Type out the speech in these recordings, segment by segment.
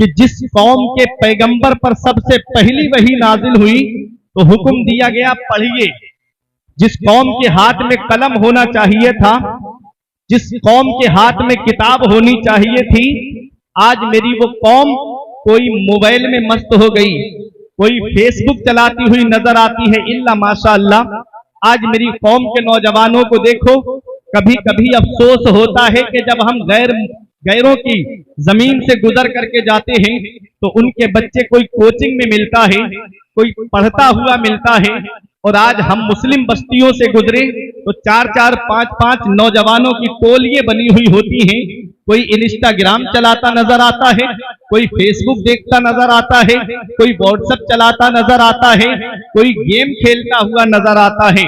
کہ جس قوم کے پیغمبر پر سب سے پہلی وحی نازل ہوئی تو حکم دیا گیا پڑھیے. جس قوم کے ہاتھ میں قلم ہونا چاہیے تھا، جس قوم کے ہاتھ میں کتاب ہونی چاہیے تھی، آج میری وہ قوم کوئی موبائل میں مست ہو گئی، کوئی فیس بک چلاتی ہوئی نظر آتی ہے. الا ماشاء اللہ آج میری قوم کے نوجوانوں کو دیکھو، کبھی کبھی افسوس ہوتا ہے کہ جب ہم غیروں کی زمین سے گزر کر کے جاتے ہیں تو ان کے بچے کوئی کوچنگ میں ملتا ہے، کوئی پڑھتا ہوا ملتا ہے، اور آج ہم مسلم بستیوں سے گزرے تو 4 5 نوجوانوں کی ٹولیاں بنی ہوئی ہوتی ہیں. کوئی انسٹاگرام چلاتا نظر آتا ہے، کوئی فیس بک دیکھتا نظر آتا ہے، کوئی واٹس ایپ چلاتا نظر آتا ہے، کوئی گیم کھیلتا ہوا نظر آتا ہے.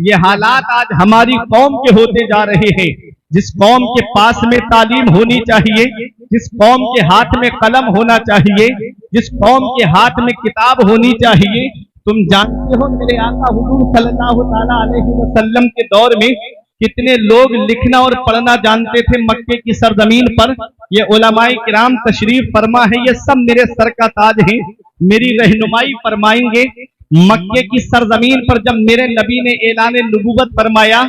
یہ حالات آج ہماری قوم کے ہوتے جا رہے ہیں. جس قوم کے پاس میں تعلیم ہونی چاہیے، جس قوم کے ہاتھ میں قلم ہونا چاہیے، جس قوم کے ہاتھ میں کتاب ہونی چاہیے. تم جانتے ہو میرے آقا حضور صلی اللہ تعالی علیہ وسلم کے دور میں کتنے لوگ لکھنا اور پڑھنا جانتے تھے مکے کی سرزمین پر. یہ علماء کرام تشریف فرما ہے، یہ سب میرے سر کا تاج ہیں، میری رہنمائی فرمائیں گے. مکے کی سرزمین پر جب میرے نبی نے اعلان نبوت فرمایا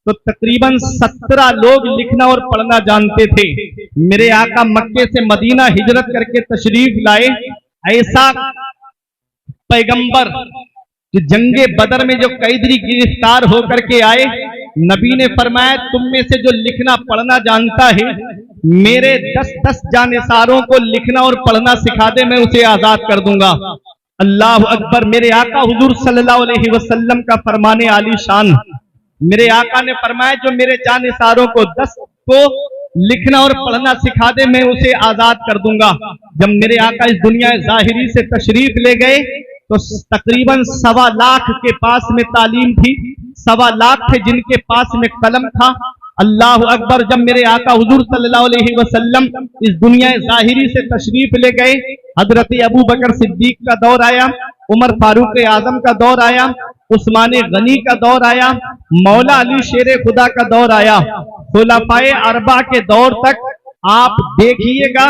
تو تقریباً 17 لوگ لکھنا اور پڑھنا جانتے تھے. میرے آقا مکے سے مدینہ ہجرت کر کے تشریف لائے. ایسا پیغمبر جو جنگ بدر میں جو قیدی گرفتار ہو کر کے آئے، نبی نے فرمایا تم میں سے جو لکھنا پڑھنا جانتا ہے میرے 10 جانثاروں کو لکھنا اور پڑھنا سکھا دے، میں اسے آزاد کر دوں گا. اللہ اکبر. میرے آقا حضور صلی اللہ علیہ وسلم کا فرمان عالی شان. میرے آقا نے فرمایا جو میرے جانثاروں کو 10 کو لکھنا اور پڑھنا سکھا دے میں اسے آزاد کر دوں گا. جب میرے آقا اس دنیا ظاہری سے تشریف لے گئے تو تقریباً 1.25 لاکھ کے پاس میں تعلیم تھی، 1.25 لاکھ تھے جن کے پاس میں قلم تھا. اللہ اکبر. جب میرے آقا حضور صلی اللہ علیہ وسلم اس دنیا ظاہری سے تشریف لے گئے، حضرت ابو بکر صدیق کا دور آیا، عمر فاروق اعظم کا دور آیا، عثمان غنی کا دور آیا، مولا علی شیر خدا کا دور آیا. خلفائے اربعہ کے دور تک آپ دیکھیے گا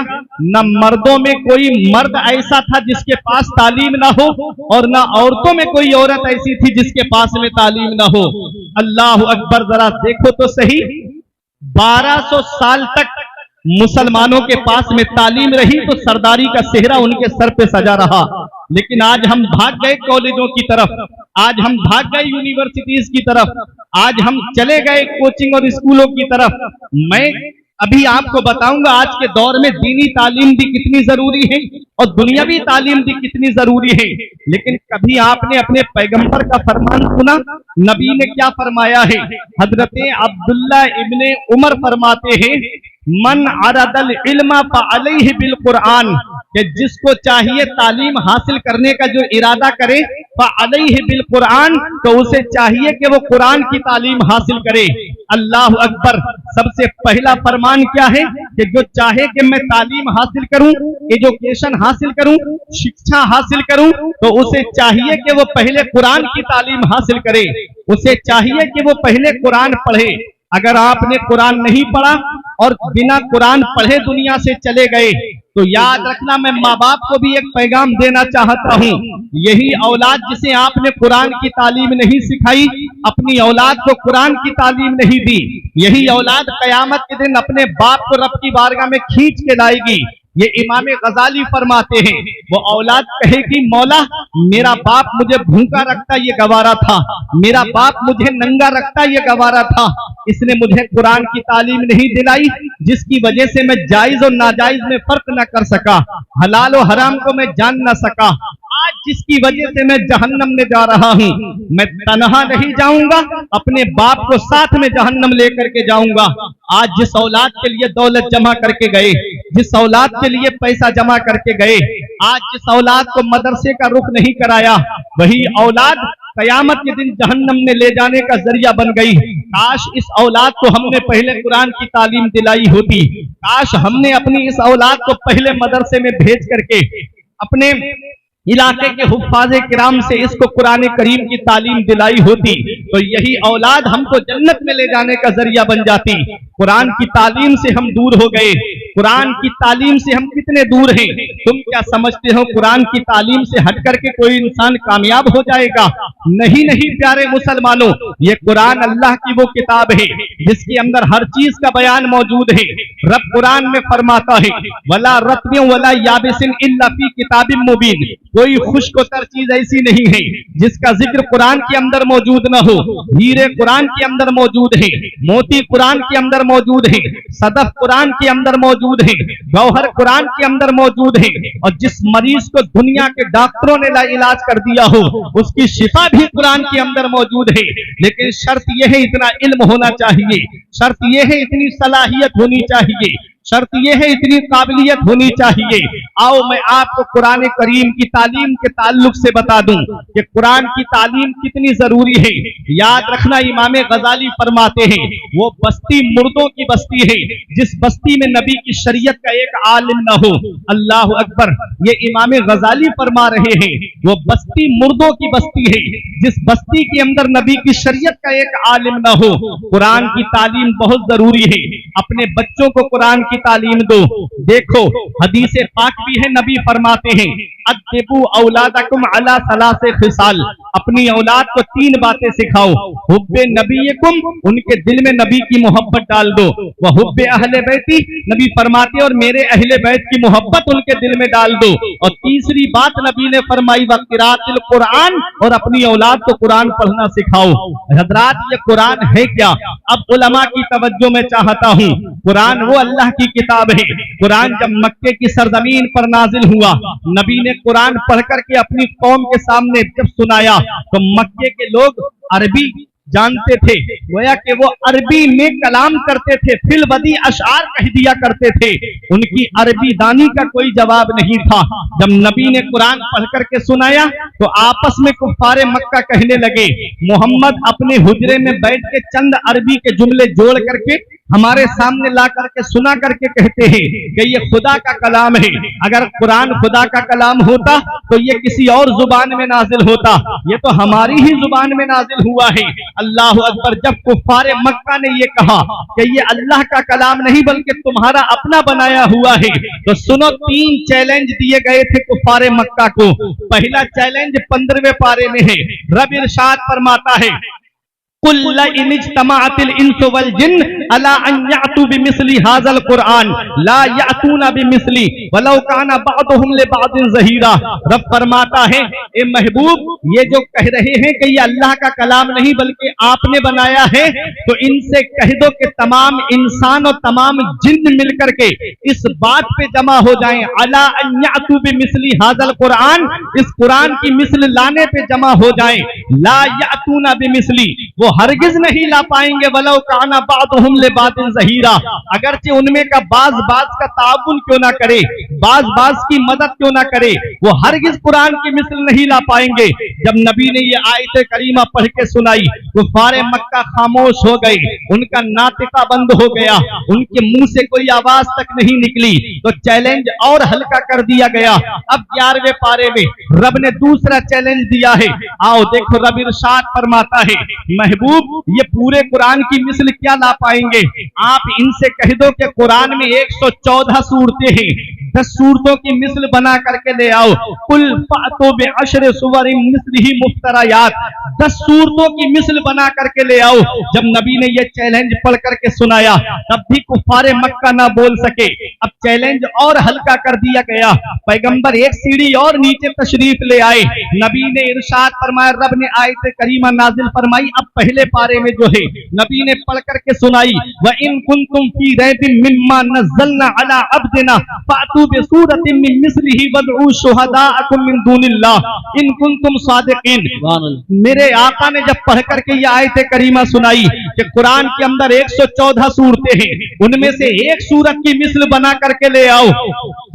نہ مردوں میں کوئی مرد ایسا تھا جس کے پاس تعلیم نہ ہو، اور نہ عورتوں میں کوئی عورت ایسی تھی جس کے پاس میں تعلیم نہ ہو. اللہ اکبر. ذرا دیکھو تو صحیح، 1200 سال تک مسلمانوں کے پاس میں تعلیم رہی تو سرداری کا صحرا ان کے سر پہ سجا رہا. لیکن آج ہم بھاگ گئے کالجوں کی طرف، آج ہم بھاگ گئے یونیورسٹیز کی طرف، آج ہم چلے گئے کوچنگ اور اسکولوں کی طرف. میں ابھی آپ کو بتاؤں گا آج کے دور میں دینی تعلیم بھی کتنی ضروری ہے اور دنیاوی تعلیم بھی کتنی ضروری ہے. لیکن کبھی آپ نے اپنے پیغمبر کا فرمان سنا؟ نبی نے کیا فرمایا ہے؟ حضرت عبداللہ ابن عمر فرماتے ہیں من عرض العلم فعلیہ بالقرآن، کہ جس کو چاہیے تعلیم حاصل کرنے کا جو ارادہ کرے فعلیہ بالقرآن، تو اسے چاہیے کہ وہ قرآن کی تعلیم حاصل کرے. اللہ اکبر. سب سے پہلا فرمان کیا ہے کہ جو چاہے کہ میں تعلیم حاصل کروں، ایجوکیشن حاصل کروں، شکشا حاصل کروں، تو اسے چاہیے کہ وہ پہلے قرآن کی تعلیم حاصل کرے، اسے چاہیے کہ وہ پہلے قرآن پڑھے. اگر آپ نے قرآن نہیں پڑھا اور بنا قرآن پڑھے دنیا سے چلے گئے تو یاد رکھنا میں ماں باپ کو بھی ایک پیغام دینا چاہتا ہوں. یہی اولاد جسے آپ نے قرآن کی تعلیم نہیں سکھائی، اپنی اولاد کو قرآن کی تعلیم نہیں دی، یہی اولاد قیامت کے دن اپنے باپ کو رب کی بارگاہ میں کھینچ کے لائے گی. یہ امام غزالی فرماتے ہیں وہ اولاد کہے گی مولا میرا باپ مجھے بھوکا رکھتا یہ گوارا تھا، میرا باپ مجھے ننگا رکھتا یہ گوارا تھا، اس نے مجھے قرآن کی تعلیم نہیں دلائی جس کی وجہ سے میں جائز اور ناجائز میں فرق نہ کر سکا، حلال و حرام کو میں جان نہ سکا. آج جس کی وجہ سے میں جہنم میں جا رہا ہوں، میں تنہا نہیں جاؤں گا، اپنے باپ کو ساتھ میں جہنم لے کر کے جاؤں گا. آج جس اولاد کے لیے دولت جمع کر کے گئے، جس اولاد کے لیے پیسہ جمع کر کے گئے، آج جس اولاد کو مدرسے کا رخ نہیں کرایا، وہی اولاد قیامت کے دن جہنم میں لے جانے کا ذریعہ بن گئی. کاش اس اولاد کو ہم نے پہلے قرآن کی تعلیم دلائی ہوتی، کاش ہم نے اپنی اس اولاد کو پہلے مدرسے میں بھیج کر کے اپنے علاقے کے حفاظ کرام سے اس کو قرآن کریم کی تعلیم دلائی ہوتی تو یہی اولاد ہم کو جنت میں لے جانے کا ذریعہ بن جاتی. कुरान की तालीम से हम दूर हो गए। कुरान की तालीम से हम कितने दूर हैं? तुम क्या समझते हो कुरान की तालीम से हट करके कोई इंसान कामयाब हो जाएगा? नहीं नहीं प्यारे मुसलमानों, ये कुरान अल्लाह की वो किताब है जिसके अंदर हर चीज का बयान मौजूद है। रब कुरान में फरमाता है, वला रत्बिन वला याबिसिन इल्ला फी किताबिन मुबीन। कोई खुश्क-ओ-तर चीज ऐसी नहीं है जिसका जिक्र कुरान के अंदर मौजूद न हो। हीरे कुरान के अंदर मौजूद है, मोती कुरान के अंदर मौजूद है, सदफ कुरान के अंदर मौजूद है, गौहर कुरान के अंदर मौजूद है। और जिस मरीज को दुनिया के डॉक्टरों ने इलाज कर दिया हो उसकी शिफा भी कुरान के अंदर मौजूद है। लेकिन शर्त यह है इतना इल्म होना चाहिए, शर्त यह है इतनी सलाहियत होनी चाहिए, शर्त यह है इतनी काबिलियत होनी चाहिए। आओ मैं आपको कुरान करीम की तालीम के ताल्लुक से बता दूं कि कुरान की तालीम कितनी जरूरी है। याद रखना, इमाम गजाली फरमाते हैं वो बस्ती मुर्दों की बस्ती है जिस बस्ती में नबी की शरीयत का एक आलिम न हो। अल्लाह अकबर, ये इमाम गजाली फरमा रहे हैं वो बस्ती मुर्दों की बस्ती है जिस बस्ती के अंदर नबी की शरीयत का एक आलिम न हो। कुरान की तालीम बहुत जरूरी है। अपने बच्चों को कुरान की तालीम दो। देखो हदीसे पाक भी है, नबी फरमाते हैं अद्दिबू औलादकुम अला सलासे खिसाल, अपनी औलाद को 3 बातें सिखाओ। हुब्बे नबीयकुम, उनके दिल में नबी की मोहब्बत डाल दो। वह हुब्बे अहले बैती, नबी फरमाते और मेरे अहले बैत की मोहब्बत उनके दिल में डाल दो। और तीसरी बात नबी ने फरमाई वक़िरातिल कुरान, और अपनी औलाद को कुरान पढ़ना सिखाओ। हजरात ये कुरान है क्या? अब उलमा की तवज्जो में चाहता हूँ। कुरान वो अल्लाह की किताब है। कुरान जब मक्के की सरजमीन पर नाजिल हुआ, नबी ने कुरान पढ़ करके अपनी कौम के सामने जब सुनाया तो मक्के के लोग अरबी जानते थे, गोया कि वो अरबी में कलाम करते थे, फिल बदी अशार कह दिया करते थे। उनकी अरबी दानी का कोई जवाब नहीं था। जब नबी ने कुरान पढ़ करके सुनाया तो आपस में कुफ्फारे मक्का कहने लगे, मोहम्मद अपने हुजरे में बैठ के चंद अरबी के जुमले जोड़ करके हमारे सामने ला करके सुना करके कहते हैं कि ये खुदा का कलाम है। अगर कुरान खुदा का कलाम होता तो ये किसी और जुबान में नाजिल होता, ये तो हमारी ही जुबान में नाजिल हुआ है। अल्लाह अकबर। जब कुफ्फारे मक्का ने ये कहा कि ये अल्लाह का कलाम नहीं बल्कि तुम्हारा अपना बनाया हुआ है, तो सुनो 3 चैलेंज दिए गए थे कुफ्फारे मक्का को। पहला चैलेंज 15वें पारे में है। रब इरशाद फरमाता है कुल इन इज्तमाअतिल इंस वल जिन्न अला अन यातू बिमिस्ली हाज़ल कुरान ला यातूना बिमिस्ली वलौ काना बअदुहुम लिबअदिन ज़हीरा। रब फरमाता है ए महबूब, ये जो कह रहे हैं कि ये अल्लाह का कलाम नहीं बल्कि आपने बनाया है, तो इनसे कह दो कि तमाम इंसान और तमाम जिन्न मिलकर के इस बात पे जमा हो जाएं अला अन यातू बिमिस्ली हाज़ल कुरान, इस कुरान की मिस्ल लाने पे जमा हो जाएं। ला यातूना बिमिस्ली, वो हरगिज नहीं ला पाएंगे। वलौ काना बादुहुम लिबादिन ज़हीरा, अगरचे उनमें का बाज का ताउन क्यों ना करे, बाज की मदद क्यों ना करे, वो हरगिज कुरान की मिस्ल नहीं ला पाएंगे। जब नबी ने ये आयत करीमा पढ़ के सुनाई तो कुफ्फारे मक्का खामोश हो गए, उनका नातिका बंद हो गया, उनके मुंह से कोई आवाज तक नहीं निकली। तो चैलेंज और हल्का कर दिया गया। अब 11वें पारे में रब ने दूसरा चैलेंज दिया है। आओ देखो, रब इरशाद फरमाता है महबूब, ये पूरे कुरान की मिस्ल क्या ला पाएंगे? आप इनसे कह दो कि कुरान में 114 सूरतें हैं, 10 सूरतों की मिस्ल बना करके ले आओ। कुल फ़अतू बिअश्रि सुवरिन मिस्लिही मुफ्तरायात, 10 सूरतों की मिस्ल बना करके ले आओ। जब नबी ने यह चैलेंज पढ़ करके सुनाया तब भी कुफ्फारे मक्का ना बोल सके। अब चैलेंज और हल्का कर दिया गया। पैगंबर एक सीढ़ी और नीचे तशरीफ ले आए। नबी ने इरशाद फरमाया, रब ने आयत करीमा नाजिल फरमाई। अब पहले पारे में जो है नबी ने पढ़ करके सुनाई, व इन कुंतुम फी रैबिन मिम्मा नज़्ज़लना अला अब्दिना फ़अतू बिसूरतिन मिन मिस्लिही वदऊ शुहदाअकुम मिन दूनिल्लाह इन कुंतुम सादिकीन। मेरे आका ने जब पढ़ करके ये आयत करीमा सुनाई कि कुरान के अंदर 114 सूरतें हैं, उनमें से एक सूरत की मिस्ल बना करके ले आओ।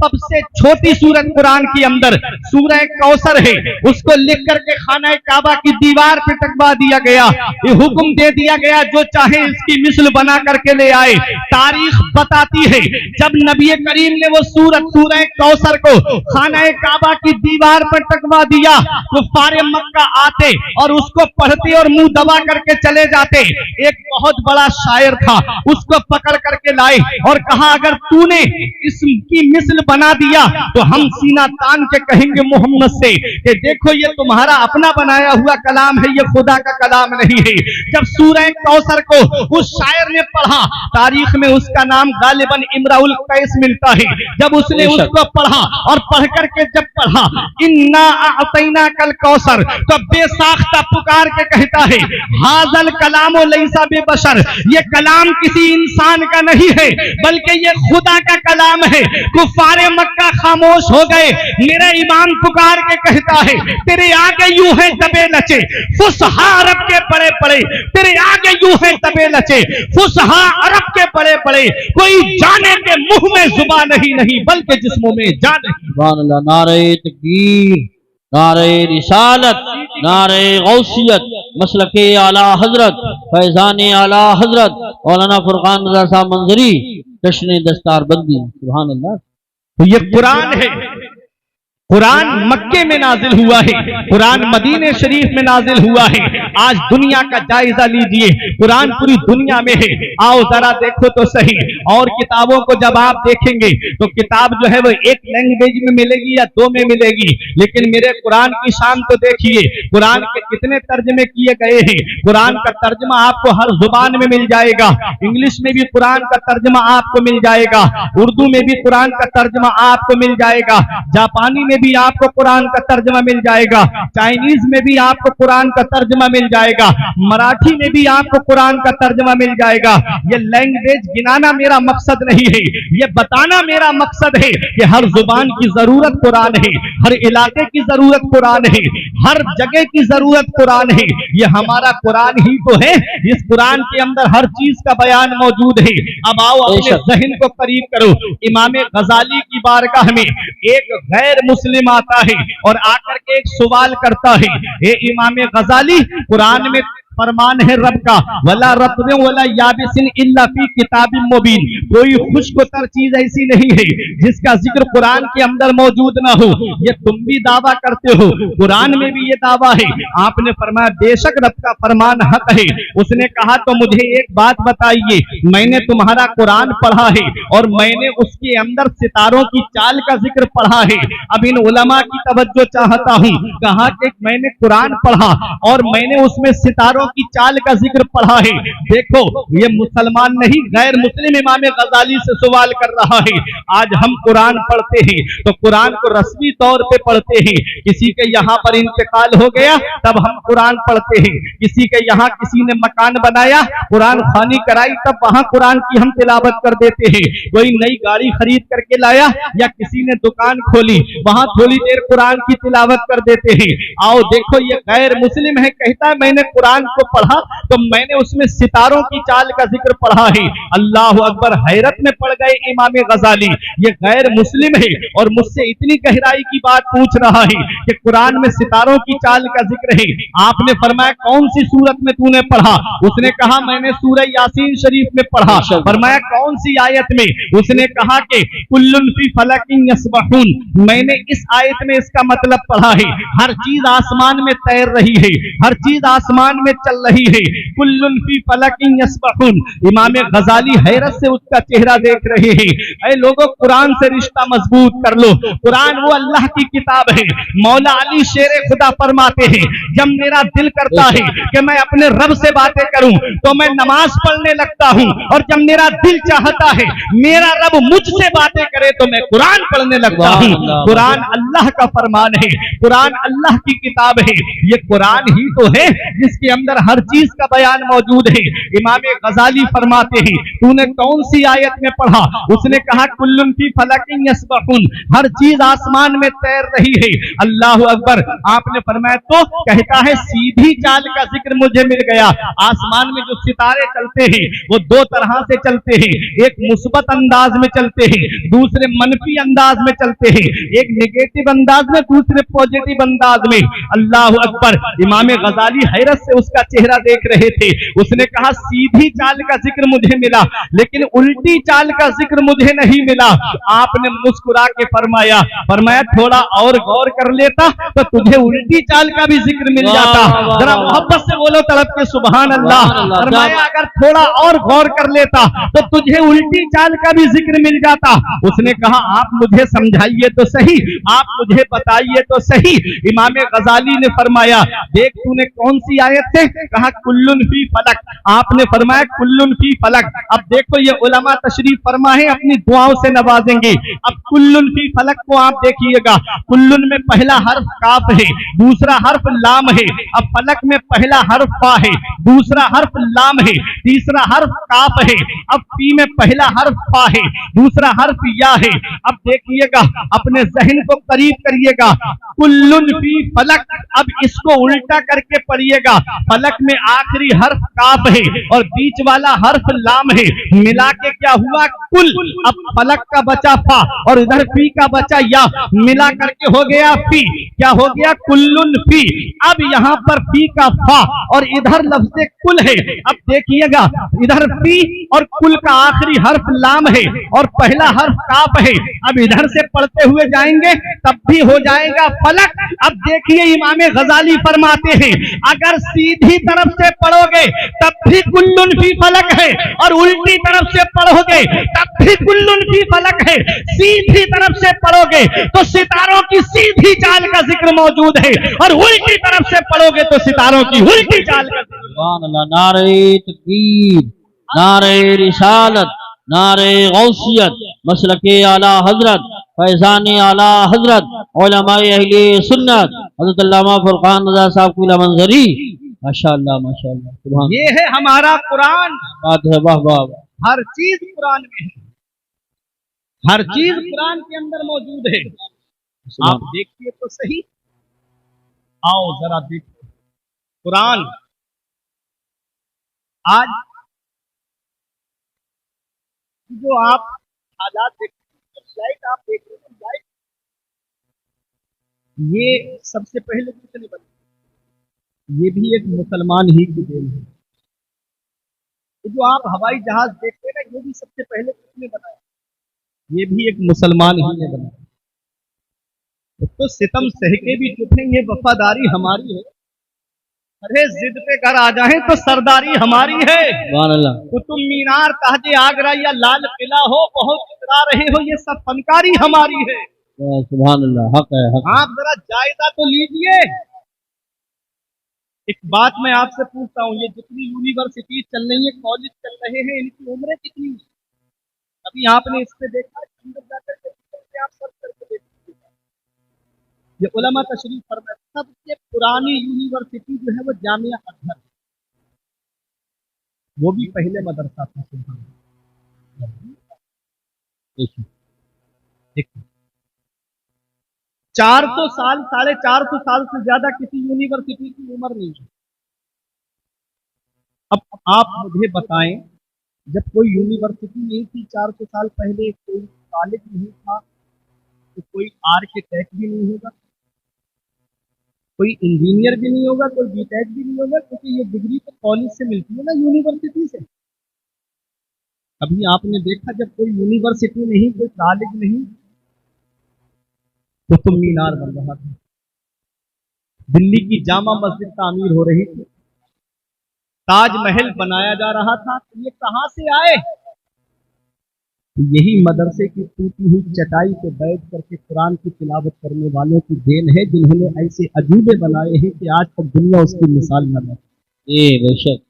सबसे छोटी सूरत कुरान के अंदर सूरह कौसर है, उसको लिख करके खाना काबा की दीवार पे टकवा दिया गया। یہ حکم دے دیا گیا جو چاہے اس کی مثل بنا کر کے لے آئے۔ تاریخ بتاتی ہے جب نبی کریم نے وہ سورہ کوثر کو خانہ کعبہ کی دیوار پر ٹکوا دیا تو کفار مکہ آتے اور اس کو پڑھتے اور منہ دبا کر کے چلے جاتے۔ ایک بہت بڑا شاعر تھا، اس کو پکڑ کر کے لائے اور کہا اگر تو نے اس کی مثل بنا دیا تو ہم سینہ تان کے کہیں گے محمد سے کہ دیکھو یہ تمہارا اپنا بنایا ہوا کلام ہے، یہ خدا کا کلام نہیں ہے۔ جب سورہ کوثر کو اس شاعر نے پڑھا، تاریخ میں اس کا نام غالباً امرؤ القیس ملتا ہے، جب اس نے اس کو پڑھا اور پڑھ کر کے جب پڑھا انا اعطیناک الکوثر تو بے ساختہ پکار کے کہتا ہے ھذا الکلام لیس ببشر، یہ کلام کسی انسان کا نہیں ہے بلکہ یہ خدا کا کلام ہے۔ کفار مکہ خاموش ہو گئے۔ میرا امام پکار کے کہتا ہے تیرے آگے یوں ہے دبے لچے فصحا عرب کے بڑے بڑے، تیرے آگے یوں ہے دبے لچے فصحا عرب کے بڑے بڑے، کوئی جانے کے منہ میں زبان نہیں بلکہ جسموں میں جان ہے۔ سبحان اللہ، نعرہ تکبیر، نعرہ رسالت، نعرہ غوثیت، مسلک اعلی حضرت، فیضان اعلی حضرت مولانا فرقان رضا صاحب منظری، جشن دستار بندی۔ سبحان اللہ۔ تو یہ قرآن ہے، قرآن مکے میں نازل ہوا ہے، قرآن مدینہ شریف میں نازل ہوا ہے۔ آج دنیا کا جائزہ لیجئے، قرآن پوری دنیا میں ہے۔ آؤ ذرا دیکھو تو صحیح، اور کتابوں کو جب آپ دیکھیں گے تو کتاب جو ہے وہ ایک لینگویج میں ملے گی یا دو میں ملے گی، لیکن میرے قرآن کی شان تو دیکھیے، قرآن کے کتنے ترجمے کیے گئے ہیں۔ قرآن کا ترجمہ آپ کو ہر زبان میں مل جائے گا، انگلش میں بھی قرآن کا ترجمہ آپ کو مل جائے گا، اردو میں بھی قرآن کا ترجمہ آپ کو مل جائے گا، جاپانی میں بھی آپ کو قرآن کا ترجمہ مل جائے گا، چائنیز میں بھی آپ کو قرآن کا ترجمہ مل جائے گا، مراٹھی میں بھی آپ کو قرآن کا ترجمہ مل جائے گا۔ یہ لینگویج گنانا میرا مقصد نہیں ہے، یہ بتانا میرا مقصد ہے کہ ہر زبان کی ضرورت قرآن ہے، ہر علاقے کی ضرورت قرآن ہے، ہر جگہ کی ضرورت قرآن ہے۔ یہ ہمارا قرآن ہی تو ہے، اس قرآن کے اندر ہر چیز کا بیان موجود ہے۔ اب آؤ اپنے ذہن کو قریب کرو، امام غزالی کی بارگاہ میں ایک غیر مسلم آتا ہے اور آ کر کے ایک سوال کرتا ہے، اے امام غزالی، قرآن میں فرمان ہے رب کا ولا رطب ولا یابس الا فی کتاب مبین، کوئی خشک و تر چیز ایسی نہیں ہے جس کا ذکر قرآن کے اندر موجود نہ ہو۔ یہ تم بھی دعویٰ کرتے ہو، قرآن میں بھی یہ دعویٰ ہے۔ آپ نے فرمایا بے شک رب کا فرمان حق ہے۔ اس نے کہا تو مجھے ایک بات بتائیے، میں نے تمہارا قرآن پڑھا ہے اور میں نے اس کے اندر ستاروں کی چال کا ذکر پڑھا ہے، اب ان علماء کی توجہ چاہتا ہوں۔ کہا کہ میں نے قرآن پڑھا اور میں نے اس میں ستاروں کی چال کا ذکر پڑھا ہے۔ دیکھو یہ مسلمان نہیں غیر مسلم امام غزالی سے سوال کر رہا ہے۔ آج ہم قرآن پڑھتے ہیں تو قرآن کو رسمی طور پہ پڑھتے ہیں، کسی کے یہاں پر انتقال ہو گیا تب ہم قرآن پڑھتے ہیں، کسی کے یہاں کسی نے مکان بنایا، قرآن خوانی کرائی، تب وہاں قرآن کی ہم تلاوت کر دیتے ہیں۔ کوئی نئی گاڑی خرید کر کے لایا یا کسی نے دکان کھولی، وہاں تھوڑی دیر قرآن کی تلاوت کر دیتے ہیں۔ آؤ دیکھو یہ غیر مسلم ہے، کہتا ہے میں نے قرآن کو پڑھا تو میں نے اس میں ستاروں کی چال کا ذکر پڑھا ہے۔ اللہ اکبر، حیرت میں پڑ گئے امام غزالی، یہ غیر مسلم ہے اور مجھ سے اتنی گہرائی کی بات پوچھ رہا ہے کہ قرآن میں ستاروں کی چال کا ذکر ہے۔ آپ نے فرمایا کون سی سورت میں تو نے پڑھا؟ اس نے کہا میں نے سورہ یاسین شریف میں پڑھا۔ فرمایا کون سی آیت میں؟ اس نے کہا کہ کل فی فلک یسبحون، میں نے اس آیت میں اس کا مطلب پڑھا ہے ہر چیز آسمان میں تیر رہی ہے، ہر چیز آسمان میں چل رہی ہے، کل فی فلک یسبحون۔ امام غزالی حیرت سے اس کا چہرہ دیکھ رہے ہیں۔ اے لوگوں قرآن سے رشتہ مضبوط کر لو، قرآن وہ اللہ کی کتاب ہے۔ مولا علی شیر خدا فرماتے ہیں جب میرا دل کرتا ہے کہ میں اپنے رب سے باتیں کروں تو میں نماز پڑھنے لگتا ہوں، اور جب میرا دل چاہتا ہے میرا رب مجھ سے باتیں کرے تو میں قرآن پڑھنے لگتا ہوں۔ قرآن اللہ کا فرمان ہے، قرآن اللہ کی کتاب ہے۔ یہ قرآن ہی تو ہے جس کے اندر ہر چیز کا بیان موجود ہے۔ امام غزالی فرماتے ہیں تو نے کون سی آیت میں پڑھا؟ اس نے کہا کل فی فلک یسبحون، ہر چیز آسمان میں تیر رہی ہے۔ اللہ اکبر، آپ نے فرمایا تو کہتا ہے سیدھی چال کا ذکر مجھے مل گیا۔ آسمان میں جو ستارے چلتے ہیں وہ دو طرح سے چلتے ہیں، ایک مثبت انداز میں چلتے ہیں، دوسرے منفی انداز میں چلتے ہیں، ایک نیگیٹو انداز میں، دوسرے پوزیٹو انداز میں۔ اللہ اکبر، امام غزالی حیرت سے اس کا चेहरा देख रहे थे। उसने कहा सीधी चाल का जिक्र मुझे मिला, लेकिन उल्टी चाल का जिक्र मुझे नहीं मिला। आपने मुस्कुरा के फरमाया थोड़ा और गौर कर लेता तो तुझे उल्टी चाल का भी जिक्र मिल जाता। जरा मोहब्बत से बोलो तड़प के सुभान अल्लाह। फरमाया अगर थोड़ा और गौर कर लेता तो तुझे उल्टी चाल का भी जिक्र मिल जाता। उसने कहा आप मुझे समझाइए तो सही, आप मुझे बताइए तो सही। इमाम गजाली ने फरमाया देख तूने कौन सी आयत से कहा कुल्लुन फी फलक, आपने फरमाया कुल्लुन फी फलक। अब देखो ये उलमा तशरीफ फरमा है, अपनी दुआओं से नवाजेंगे। अब कुल्लुन फी फलक को आप देखिएगा, कुल्लुन में पहला हर्फ काफ है, दूसरा हर्फ लाम है। अब फलक में पहला हर्फ फा है, दूसरा हर्फ लाम है, तीसरा हर्फ काफ है। अब फी में पहला हर्फ फा है, दूसरा हर्फ या है। अब देखिएगा, अपने जहन को करीब करिएगा, कुल्लुन फी फलक। अब इसको उल्टा करके पढ़िएगा, फलक में आखिरी हर्फ काफ है और बीच वाला हर्फ लाम है, मिला के क्या हुआ कुल। अब फलक का बचा फा और इधर फी का बचा या, मिला करके हो गया फी। क्या हो गया कुल्लुन फी। अब यहाँ पर फी का फा और इधर लफ्ज़ कुल है। अब देखिएगा, इधर फी और कुल का आखिरी हर्फ लाम है और पहला हर्फ काफ है। अब इधर से पढ़ते हुए जाएंगे तब भी हो जाएगा फलक। अब देखिए इमाम गजाली फरमाते हैं अगर सीधी तरफ से पढ़ोगे तब भी कुल्लुन फी फलक है और उल्टी तरफ से पढ़ोगे तब भी कुल्लुन फी फलक है। सीधी तरफ से पढ़ोगे तो सितारों की सीधी चाल का जिक्र मौजूद है और उल्टी तरफ से पढ़ोगे तो सितारों की उल्टी चाल का जिक्र। सुभान अल्लाह। नारे तकबीर, नारे रिसालत, नारे गौसियत, मसलके आला हजरत, फैजान आला हजरत, उलमाए अहले सुन्नत, हजरत अल्लामा फुरकान रज़ा साहब की मंजरी। माशाअल्लाह माशाअल्लाह, सुभान। ये है हमारा कुरान। बात है, वाह वाह वाह। हर चीज कुरान में है, हर चीज कुरान के अंदर मौजूद है। आप देखिए तो सही, आओ जरा देखिए कुरान। आज जो आप हालात देख रहे हैं, लाइट आप देख रहे हैं, लाइट ये सबसे पहले किसने बनाई? ये भी एक मुसलमान ही की देन है। तो जो आप हवाई जहाज देख रहे हैं ना, ये भी सबसे पहले किसने बनाया? ये भी एक मुसलमान ही ने बनाया। तो सितम सह के भी चुप हैं, ये वफादारी हमारी है। अरे जिद पे घर आ जाए तो सरदारी हमारी है। कुतुब मीनार, ताजे आगरा या लाल किला हो, बहुत इतरा रहे हो, ये सब फनकारी हमारी है। सुभान अल्लाह, हक है, हक। आप जरा जायजा तो लीजिए। एक बात मैं आपसे पूछता हूँ, ये जितनी यूनिवर्सिटी चल रही है, कॉलेज चल रहे हैं, इनकी उम्रें कितनी है? अभी आपने इस पे देखा, अंदर जाकर के आप सर्च करके देखिए, ये उलमा तशरीफ फरमाए सबसे पुरानी यूनिवर्सिटी जो है वो जामिया अजहर, वो भी पहले मदरसा था। देखिए 400 साल, 450 साल से ज्यादा किसी यूनिवर्सिटी की उम्र नहीं है। अब आप मुझे बताएं, जब कोई यूनिवर्सिटी नहीं थी 400 साल पहले, कोई कॉलेज नहीं था, तो कोई आर्किटेक्ट भी नहीं होगा, कोई इंजीनियर भी नहीं होगा, कोई बीटेक भी नहीं होगा, क्योंकि ये डिग्री तो कॉलेज से मिलती है ना, यूनिवर्सिटी से। अभी आपने देखा जब कोई यूनिवर्सिटी नहीं, कोई कॉलेज नहीं, कुतुब मीनार बन रहा था, दिल्ली की जामा मस्जिद तामीर हो रही थी, ताजमहल बनाया जा रहा था। तो ये कहां से आए? यही मदरसे की टूटी हुई चटाई पे बैठ करके कुरान की तिलावत करने वालों की देन है, जिन्होंने ऐसे अजूबे बनाए हैं कि आज तक दुनिया उसकी मिसाल न रहे। बेशक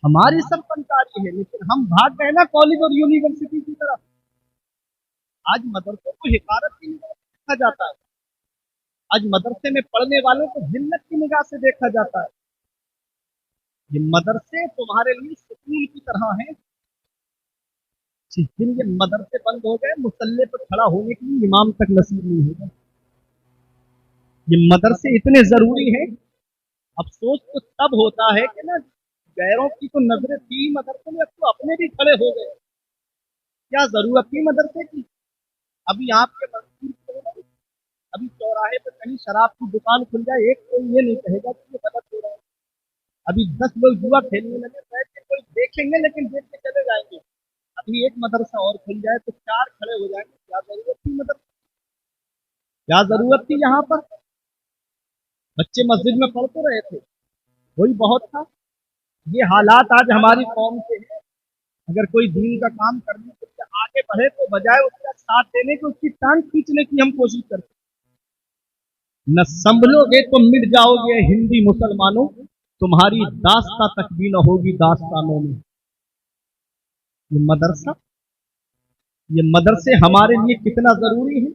हमारी सब फनकारी है, लेकिन हम भाग गए ना कॉलेज और यूनिवर्सिटी की तरफ। आज मदरसों को हिकारत की निगाह से देखा जाता है, आज मदरसे में पढ़ने वालों को जिल्लत की निगाह से देखा जाता है। ये मदरसे तुम्हारे लिए सुकून की तरह हैं। जिस दिन ये मदरसे बंद हो गए, मुसल्ले पर खड़ा होने के लिए इमाम तक नसीब नहीं होगा। ये मदरसे इतने जरूरी हैं। अफसोस तो तब होता है कि ना गैरों की तो नजरें थी मदरसे में, अब तो अपने भी खड़े हो गए। क्या जरूरत थी मदरसे की? अभी आपके मजदूर, अभी चौराहे पर कहीं शराब की दुकान खुल जाए, एक कोई ये नहीं कहेगा कि ये गलत हो रहा है। अभी 10 लोग जुआ खेलने लगे, बैठ के कोई देखेंगे लेकिन देख के चले जाएंगे। अभी एक मदरसा और खुल जाए तो 4 खड़े हो जाएंगे। क्या जरूरत थी मदरसा, क्या जरूरत थी? यहाँ पर बच्चे मस्जिद में पढ़ तो रहे थे, वही बहुत था। ये हालात आज हमारी कौम के हैं। अगर कोई दीन का काम करने के लिए आगे बढ़े तो बजाय उसका साथ देने के उसकी टांग खींचने की हम कोशिश करते हैं। न संभलोगे तो मिट जाओगे हिंदी मुसलमानों, तुम्हारी दास्ता तक भी न होगी दास्तानों में। ये मदरसे हमारे लिए कितना जरूरी है,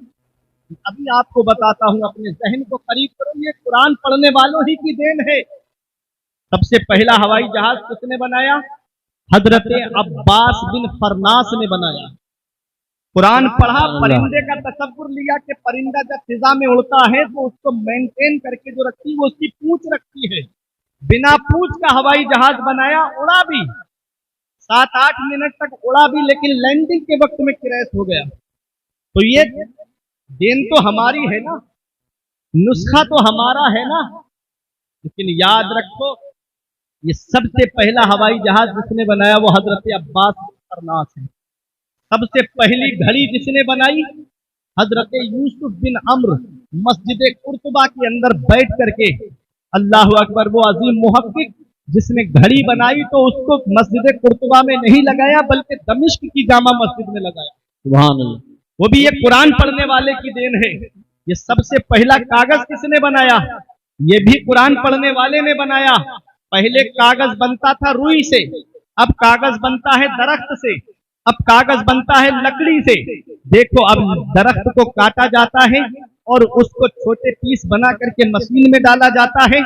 अभी आपको बताता हूं। अपने जहन को करीब करो, ये कुरान पढ़ने वालों ही की देन है। सबसे पहला हवाई जहाज किसने बनाया? हजरत अब्बास बिन फरनास ने बनाया। कुरान पढ़ा, परिंदे का तसव्वुर लिया कि परिंदा जब फिजा में उड़ता है तो उसको मेंटेन करके जो रखती है वो उसकी पूंछ रखती है। बिना पूंछ का हवाई जहाज बनाया, उड़ा भी 7-8 मिनट तक उड़ा भी, लेकिन लैंडिंग के वक्त में क्रैश हो गया। तो ये देन तो हमारी है ना, नुस्खा तो हमारा है ना। लेकिन याद रखो, ये सबसे पहला हवाई जहाज जिसने बनाया वो हजरत अब्बास फरनास है। सबसे पहली घड़ी जिसने बनाई, हजरत यूसुफ बिन अम्र मस्जिद कुर्तुबा के अंदर बैठ करके, अल्लाह अकबर, वो अजीम मुहक्किक जिसने घड़ी बनाई तो उसको मस्जिद कुर्तुबा में नहीं लगाया बल्कि दमिश्क की जामा मस्जिद में लगाया। सुभान अल्लाह। वो भी ये कुरान पढ़ने वाले की देन है। ये सबसे पहला कागज किसने बनाया? ये भी कुरान पढ़ने वाले ने बनाया। पहले कागज बनता था रुई से, अब कागज बनता है दरख्त से, अब कागज बनता है लकड़ी से। देखो, अब दरख्त को काटा जाता है और उसको छोटे पीस बना करके मशीन में डाला जाता है,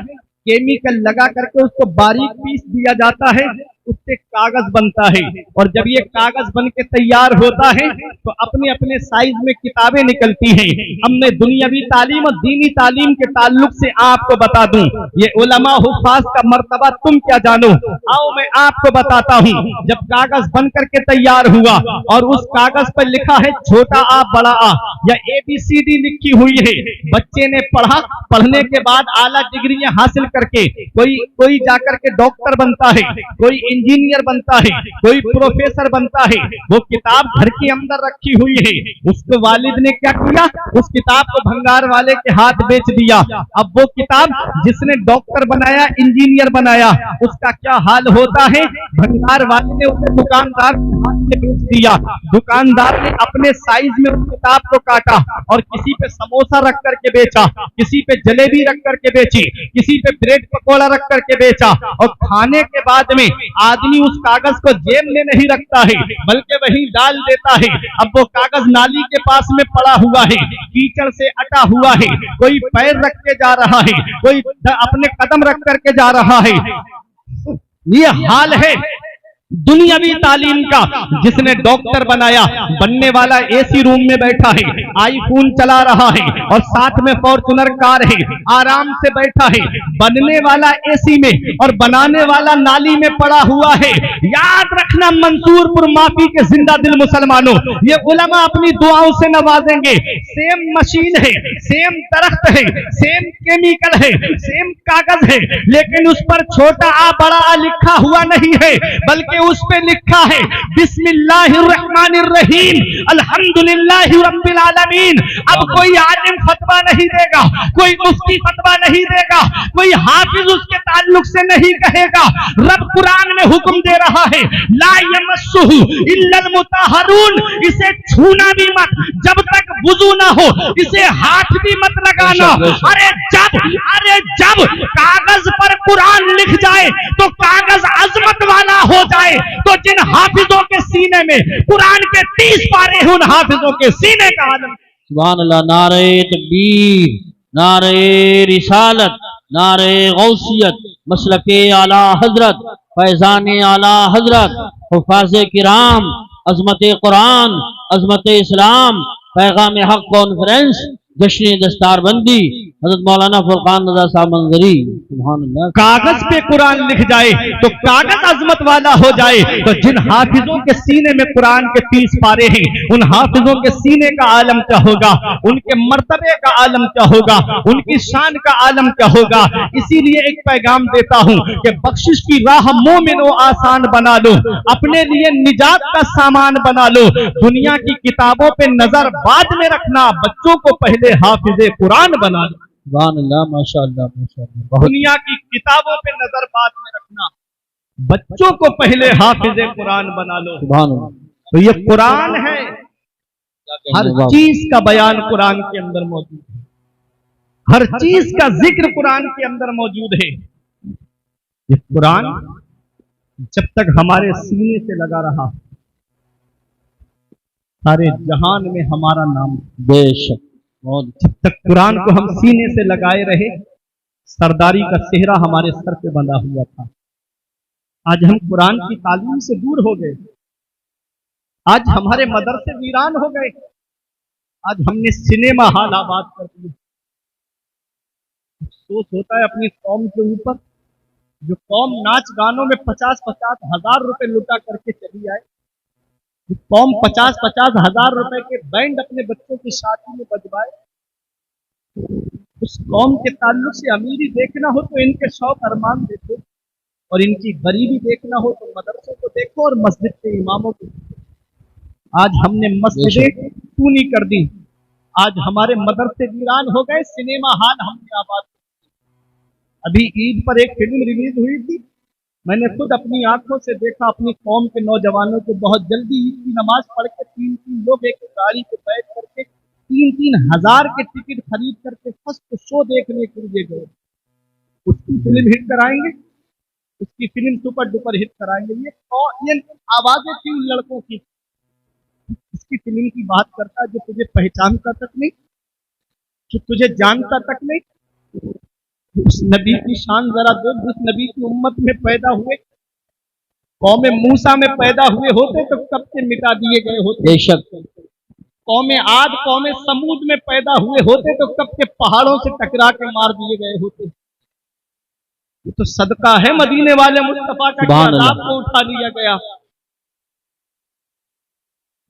केमिकल लगा करके उसको बारीक पीस दिया जाता है, उससे कागज बनता है। और जब ये कागज बन के तैयार होता है तो अपने अपने साइज में किताबें निकलती हैं। हमने दुनियावी तालीम और दीनी तालीम के ताल्लुक से आपको बता दूं, ये उलमा हुफ्फाज का मर्तबा तुम क्या जानो। आओ मैं आपको बताता हूं। जब कागज बन करके तैयार हुआ और उस कागज पर लिखा है छोटा आ बड़ा आ या ABCD लिखी हुई है, बच्चे ने पढ़ा, पढ़ने के बाद आला डिग्रियां हासिल करके कोई जाकर के डॉक्टर बनता है, कोई इंजीनियर बनता है, कोई प्रोफेसर बनता है। वो किताब घर के अंदर रखी हुई है, उसके वालिद ने क्या किया, उस किताब को भंगार वाले के हाथ बेच दिया। अब वो किताब जिसने डॉक्टर बनाया, इंजीनियर बनाया, उसका क्या हाल होता है? भंगार वाले ने उसे दुकानदार के हाथ में बेच दिया। दुकानदार ने अपने साइज में उस किताब को काटा और किसी पे समोसा रख करके बेचा, किसी पे जलेबी रख करके बेची, किसी पे ब्रेड पकौड़ा रख करके बेचा। और खाने के बाद में आदमी उस कागज को जेब में नहीं रखता है बल्कि वहीं डाल देता है। अब वो कागज नाली के पास में पड़ा हुआ है, कीचड़ से अटा हुआ है, कोई पैर रख के जा रहा है, कोई अपने कदम रख करके जा रहा है। ये हाल है दुनियावी तालीम का। जिसने डॉक्टर बनाया, बनने वाला AC रूम में बैठा है, आईफोन चला रहा है और साथ में फॉर्च्यूनर कार है, आराम से बैठा है। बनने वाला AC में और बनाने वाला नाली में पड़ा हुआ है। याद रखना मंसूरपुर माफी के जिंदा दिल मुसलमानों, ये उलमा अपनी दुआओं से नवाजेंगे। सेम मशीन है, सेम दरख्त है, सेम केमिकल है, सेम कागज है, लेकिन उस पर छोटा आ बड़ा आ लिखा हुआ नहीं है, बल्कि उस पे लिखा है बिस्मिल्लाहिर्रहमानिर्रहीम अल्हम्दुलिल्लाहि रब्बिल आलमीन। अब कोई आलिम फतवा नहीं देगा, कोई मुफ्ती फतवा नहीं देगा, कोई हाफिज उसके ताल्लुक से नहीं कहेगा। रब कुरान में हुक्म दे रहा है, ला यमस्सुहु इल्लल मुतहहरून, इसे छूना भी मत जब तक वुजू ना हो, इसे हाथ भी मत लगाना। अरे जब कागज पर कुरान लिख जाए तो कागज अजमत वाला हो जाए, तो जिन हाफिजों के सीने में कुरान के 30 पारे हैं, उन हाफिजों के सीने का आलम। सुभान अल्लाह। नारे तकबीर, नारे रिसालत, नारे गौसियत, मसलके आला हजरत, फैजान आला हजरत, हुफ़ाज़ किराम, अज़मत कुरान, अज़मत इस्लाम, पैगाम हक कॉन्फ्रेंस, जश्न दस्तारबंदी, حضرت مولانا فرقان رضا صاحب منظری سبحان اللہ کاغذ پہ قرآن لکھ جائے تو کاغذ عظمت والا ہو جائے، تو جن حافظوں کے سینے میں قرآن کے 30 پارے ہیں ان حافظوں کے سینے کا عالم کیا ہوگا، ان کے مرتبے کا عالم کیا ہوگا، ان کی شان کا عالم کیا ہوگا۔ اسی لیے ایک پیغام دیتا ہوں کہ بخشش کی راہ مومنو آسان بنا لو، اپنے لیے نجات کا سامان بنا لو، دنیا کی کتابوں پہ نظر بعد میں رکھنا، بچوں کو پہلے حافظ قرآن بنا لو۔ سبحان اللہ ماشاء اللہ بہت دنیا کی کتابوں پہ نظر بعد میں رکھنا، بچوں کو پہلے حافظ قرآن بنا لو۔ سبحان اللہ تو یہ قرآن ہے، ہر چیز کا بیان قرآن کے اندر موجود ہے، ہر چیز کا ذکر قرآن کے اندر موجود ہے۔ یہ قرآن جب تک ہمارے سینے سے لگا رہا سارے جہان میں ہمارا نام، بے شک بہت جب تک قرآن کو ہم سینے سے لگائے رہے سرداری کا صحرا ہمارے سر پہ بندھا ہوا تھا۔ آج ہم قرآن کی تعلیم سے دور ہو گئے، آج ہمارے مدرسے ویران ہو گئے، آج ہم نے سنیما ہال آباد کر دیے۔ افسوس ہوتا ہے اپنی قوم کے اوپر، جو قوم ناچ گانوں میں 50-50 ہزار روپے لٹا کر کے چلی آئے، جو قوم 50-50 ہزار روپے کے بینڈ اپنے بچوں کی شادی میں بجوائے، اس قوم کے تعلق سے امیری دیکھنا ہو تو ان کے شوق ارمان دیکھو، اور ان کی غریبی دیکھنا ہو تو مدرسوں کو دیکھو اور مسجد کے اماموں کو دیکھو۔ آج ہم نے مسجدیں چونی کر دی، آج ہمارے مدرسے ویران ہو گئے، سنیما ہال ہم نے آباد کر دی۔ ابھی عید پر ایک فلم ریلیز ہوئی تھی، میں نے خود اپنی آنکھوں سے دیکھا، اپنی قوم کے نوجوانوں کو بہت جلدی عید کی نماز پڑھ کے 3 لوگ ایک گاڑی پہ بیٹھ کر کے 3 ہزار کے ٹکٹ خرید کر کے فرسٹ شو دیکھنے کے لیے گئے۔ اس کی فلم ہٹ کرائیں گے، اس کی فلم سپر ڈپر ہٹ کرائیں گے۔ یہ آوازیں تھی ان لڑکوں کی، اس کی فلم کی بات کرتا جو تجھے پہچانتا تک نہیں، جو تجھے جانتا تک نہیں۔ اس نبی کی شان ذرا دیکھ، جس نبی کی امت میں پیدا ہوئے، قوم موسیٰ میں پیدا ہوئے ہوتے تو کب سے مٹا دیے گئے ہوتے۔ بے شک قوم عاد قوم سمود میں پیدا ہوئے ہوتے تو کب کے پہاڑوں سے ٹکرا کے مار دیے گئے ہوتے۔ یہ تو صدقہ ہے مدینے والے مصطفیٰ کا کہ سبحان اللہ۔ عذاب کو اٹھا لیا گیا۔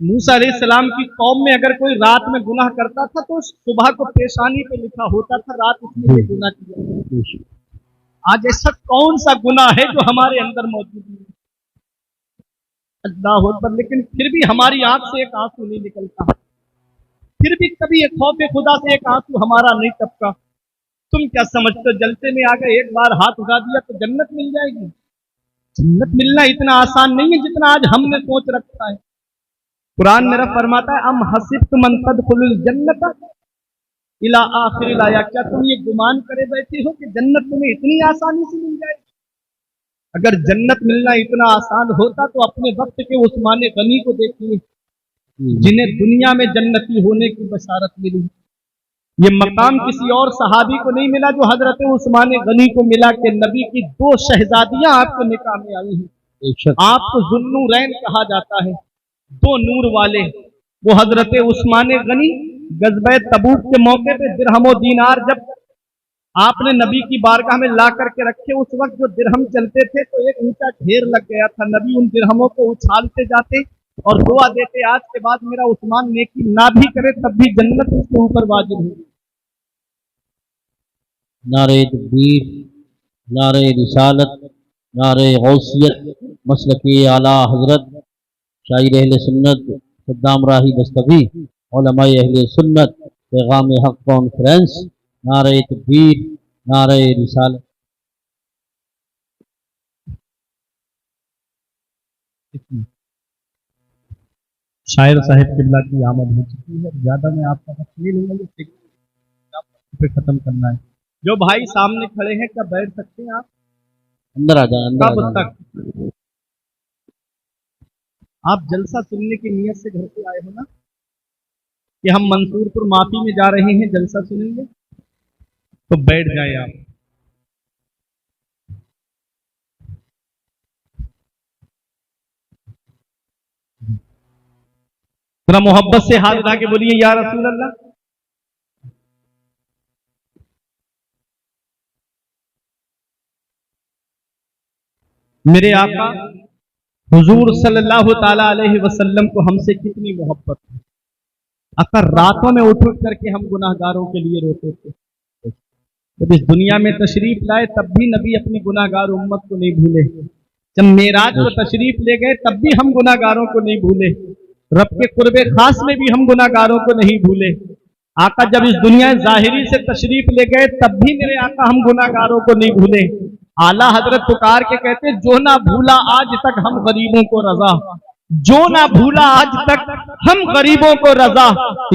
موسیٰ علیہ السلام کی قوم میں اگر کوئی رات میں گناہ کرتا تھا تو صبح کو پیشانی پہ لکھا ہوتا تھا رات اس نے یہ گناہ کیا۔ آج ایسا کون سا گناہ ہے جو ہمارے اندر موجود نہیں؟ اللہ اکبر۔ لیکن پھر بھی ہماری آنکھ سے ایک آنسو نہیں نکلتا، پھر بھی کبھی ایک خوف خدا سے ایک آنسو ہمارا نہیں ٹپکا۔ تم کیا سمجھتے ہو جلسے میں آ گئے ایک بار ہاتھ اٹھا دیا تو جنت مل جائے گی؟ جنت ملنا اتنا آسان نہیں ہے جتنا آج ہم نے سوچ رکھا ہے۔ قرآن میرا فرماتا ہے ام حسبتم ان تدخلوا الجنت الی آخر الآیہ، کیا تم یہ گمان کرے بیٹھے ہو کہ جنت تمہیں اتنی آسانی سے مل جائے گی؟ اگر جنت ملنا اتنا آسان ہوتا تو اپنے وقت کے عثمان غنی کو دیکھیے، جنہیں دنیا میں جنتی ہونے کی بشارت ملی۔ یہ مقام کسی اور صحابی کو نہیں ملا جو حضرت عثمان غنی کو ملا کہ نبی کی 2 شہزادیاں آپ کے نکاح میں آئی ہیں۔ آپ کو ذوالنورین کہا جاتا ہے، 2 نور والے، وہ حضرت عثمان غنی غزوہ تبوک کے موقع پہ درہم و دینار جب آپ نے نبی کی بارگاہ میں لا کر کے رکھے، اس وقت جو درہم چلتے تھے تو ایک اونچا ڈھیر لگ گیا تھا، نبی ان درہموں کو اچھالتے جاتے اور دعا دیتے آج کے بعد میرا عثمان نیکی نہ بھی کرے تب بھی جنت اس کے اوپر واجب ہوگی۔ نعرہ تکبیر، نعرہ رسالت، نعرہ غوثیت، مسلک اعلیٰ حضرت شاعر اہل سنت صدام راہی دستگی علماء اہل سنت پیغام حق کانفرنس، نعرہ تکبیر، نعرہ رسالت۔ شاعر صاحب قبلہ کی آمد ہو چکی ہے، زیادہ میں آپ کا وقت نہیں لوں گا، پہ ختم کرنا ہے۔ جو بھائی سامنے کھڑے ہیں کیا بیٹھ سکتے ہیں آپ؟ اندر آ جائیں، اندر کب آ جائیں۔ تک آپ جلسہ سننے کی نیت سے گھر سے آئے ہو نا، کہ ہم منصور پور معافی میں جا رہے ہیں جلسہ سنیں گے، تو بیٹھ جائیں آپ۔ ذرا محبت سے ہاتھ اٹھا کے بولیے یا رسول اللہ۔ मेरे आका हुजूर सल्लल्लाहु ताला अलैहि वसल्लम को हमसे कितनी मोहब्बत है। आका रातों में उठ उठ करके हम गुनाहगारों के लिए रोते थे। जब इस दुनिया में तशरीफ लाए तब भी नबी अपनी गुनाहगार उम्मत को नहीं भूले। जब मेराज को तशरीफ ले गए तब भी हम गुनाहगारों को नहीं भूले। रब के कुर्बे खास में भी हम गुनाहगारों को नहीं भूले। आका जब इस दुनिया ज़ाहिरी से तशरीफ ले गए तब भी मेरे आका हम गुनाहगारों को नहीं भूले। आला हजरत पुकार के कहते, जो ना भूला आज तक हम गरीबों को रजा, जो ना भूला आज तक हम गरीबों को रजा,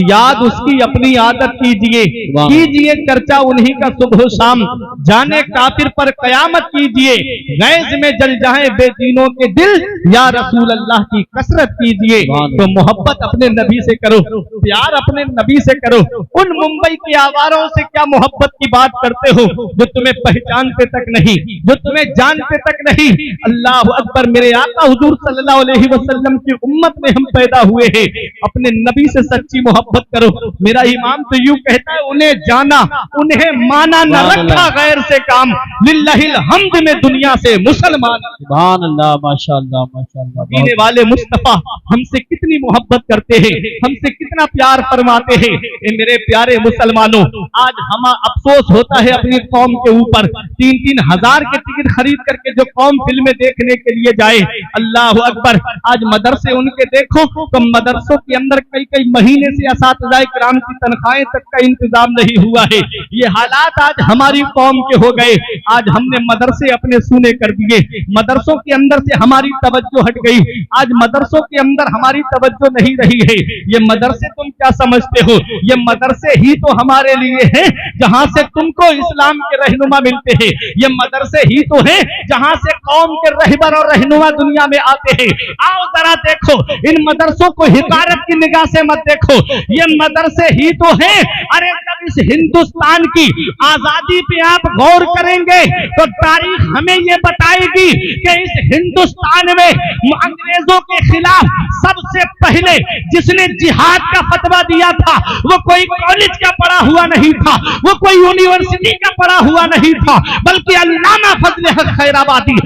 याद उसकी अपनी आदत कीजिए, कीजिए चर्चा उन्हीं का सुबह शाम, जाने काफिर पर कयामत कीजिए, गैज में जल जाए बेदीनों के दिल, या रसूल अल्लाह की कसरत कीजिए। तो मोहब्बत अपने नबी से करो, प्यार अपने नबी से करो। उन मुंबई के आवारों से क्या मोहब्बत की बात करते हो जो तुम्हें पहचानते तक नहीं, जो तुम्हें जानते तक नहीं। अल्लाह अकबर। मेरे आका हुजूर सल्लल्लाहु अलैहि वसल्लम की उम्मत में हम पैदा हुए हैं, अपने नबी से सच्ची मोहब्बत करो। मेरा इमाम तो यूं कहता है, उन्हें जाना उन्हें माना, न रखा गैर से काम, लिल्लाहिल हम्द में दुनिया से मुसलमान। सुभान अल्लाह, माशाअल्लाह माशाअल्लाह। जीने वाले मुस्तफा हमसे कितनी मोहब्बत करते हैं, हमसे कितना प्यार फरमाते हैं। ए मेरे प्यारे मुसलमानों, आज हम अफसोस होता है अपनी कौम के ऊपर। 3-3 हजार के टिकट खरीद करके जो कौम फिल्में देखने के लिए जाए, अल्लाह अकबर। आज मदरसे उनके देखो तो मदरसों के अंदर कई कई महीने से असातिज़ाए किराम की तनख्वाहें तक का इंतजाम नहीं हुआ है। ये हालात आज हमारी कौम के हो गए। आज हमने मदरसे अपने सूने कर दिए, मदरसों के अंदर से हमारी तवज्जो हट गई। आज मदरसों के अंदर हमारी तवज्जो नहीं रही है। ये मदरसे तुम क्या समझते हो? ये मदरसे ही तो हमारे लिए हैं जहां से तुमको इस्लाम के रहनुमा मिलते हैं। ये मदरसे ही तो हैं जहां से कौम के रहबर और रहनुमा दुनिया में आते हैं। आओ जरा देखो, इन मदरसों को हिकारत की निगाह से मत देखो, ये मदरसे ही तो हैं। अरे जब इस हिंदुस्तान की आजादी पे आप गौर करेंगे तो तारीख हमें ये बताएगी कि इस हिंदुस्तान में अंग्रेजों के खिलाफ सबसे पहले जिसने जिहाद का फतवा दिया था वो कोई कॉलेज का पढ़ा हुआ नहीं था, वो कोई यूनिवर्सिटी का पढ़ा हुआ नहीं था, बल्कि अल्लामा फजल हक खैराबादी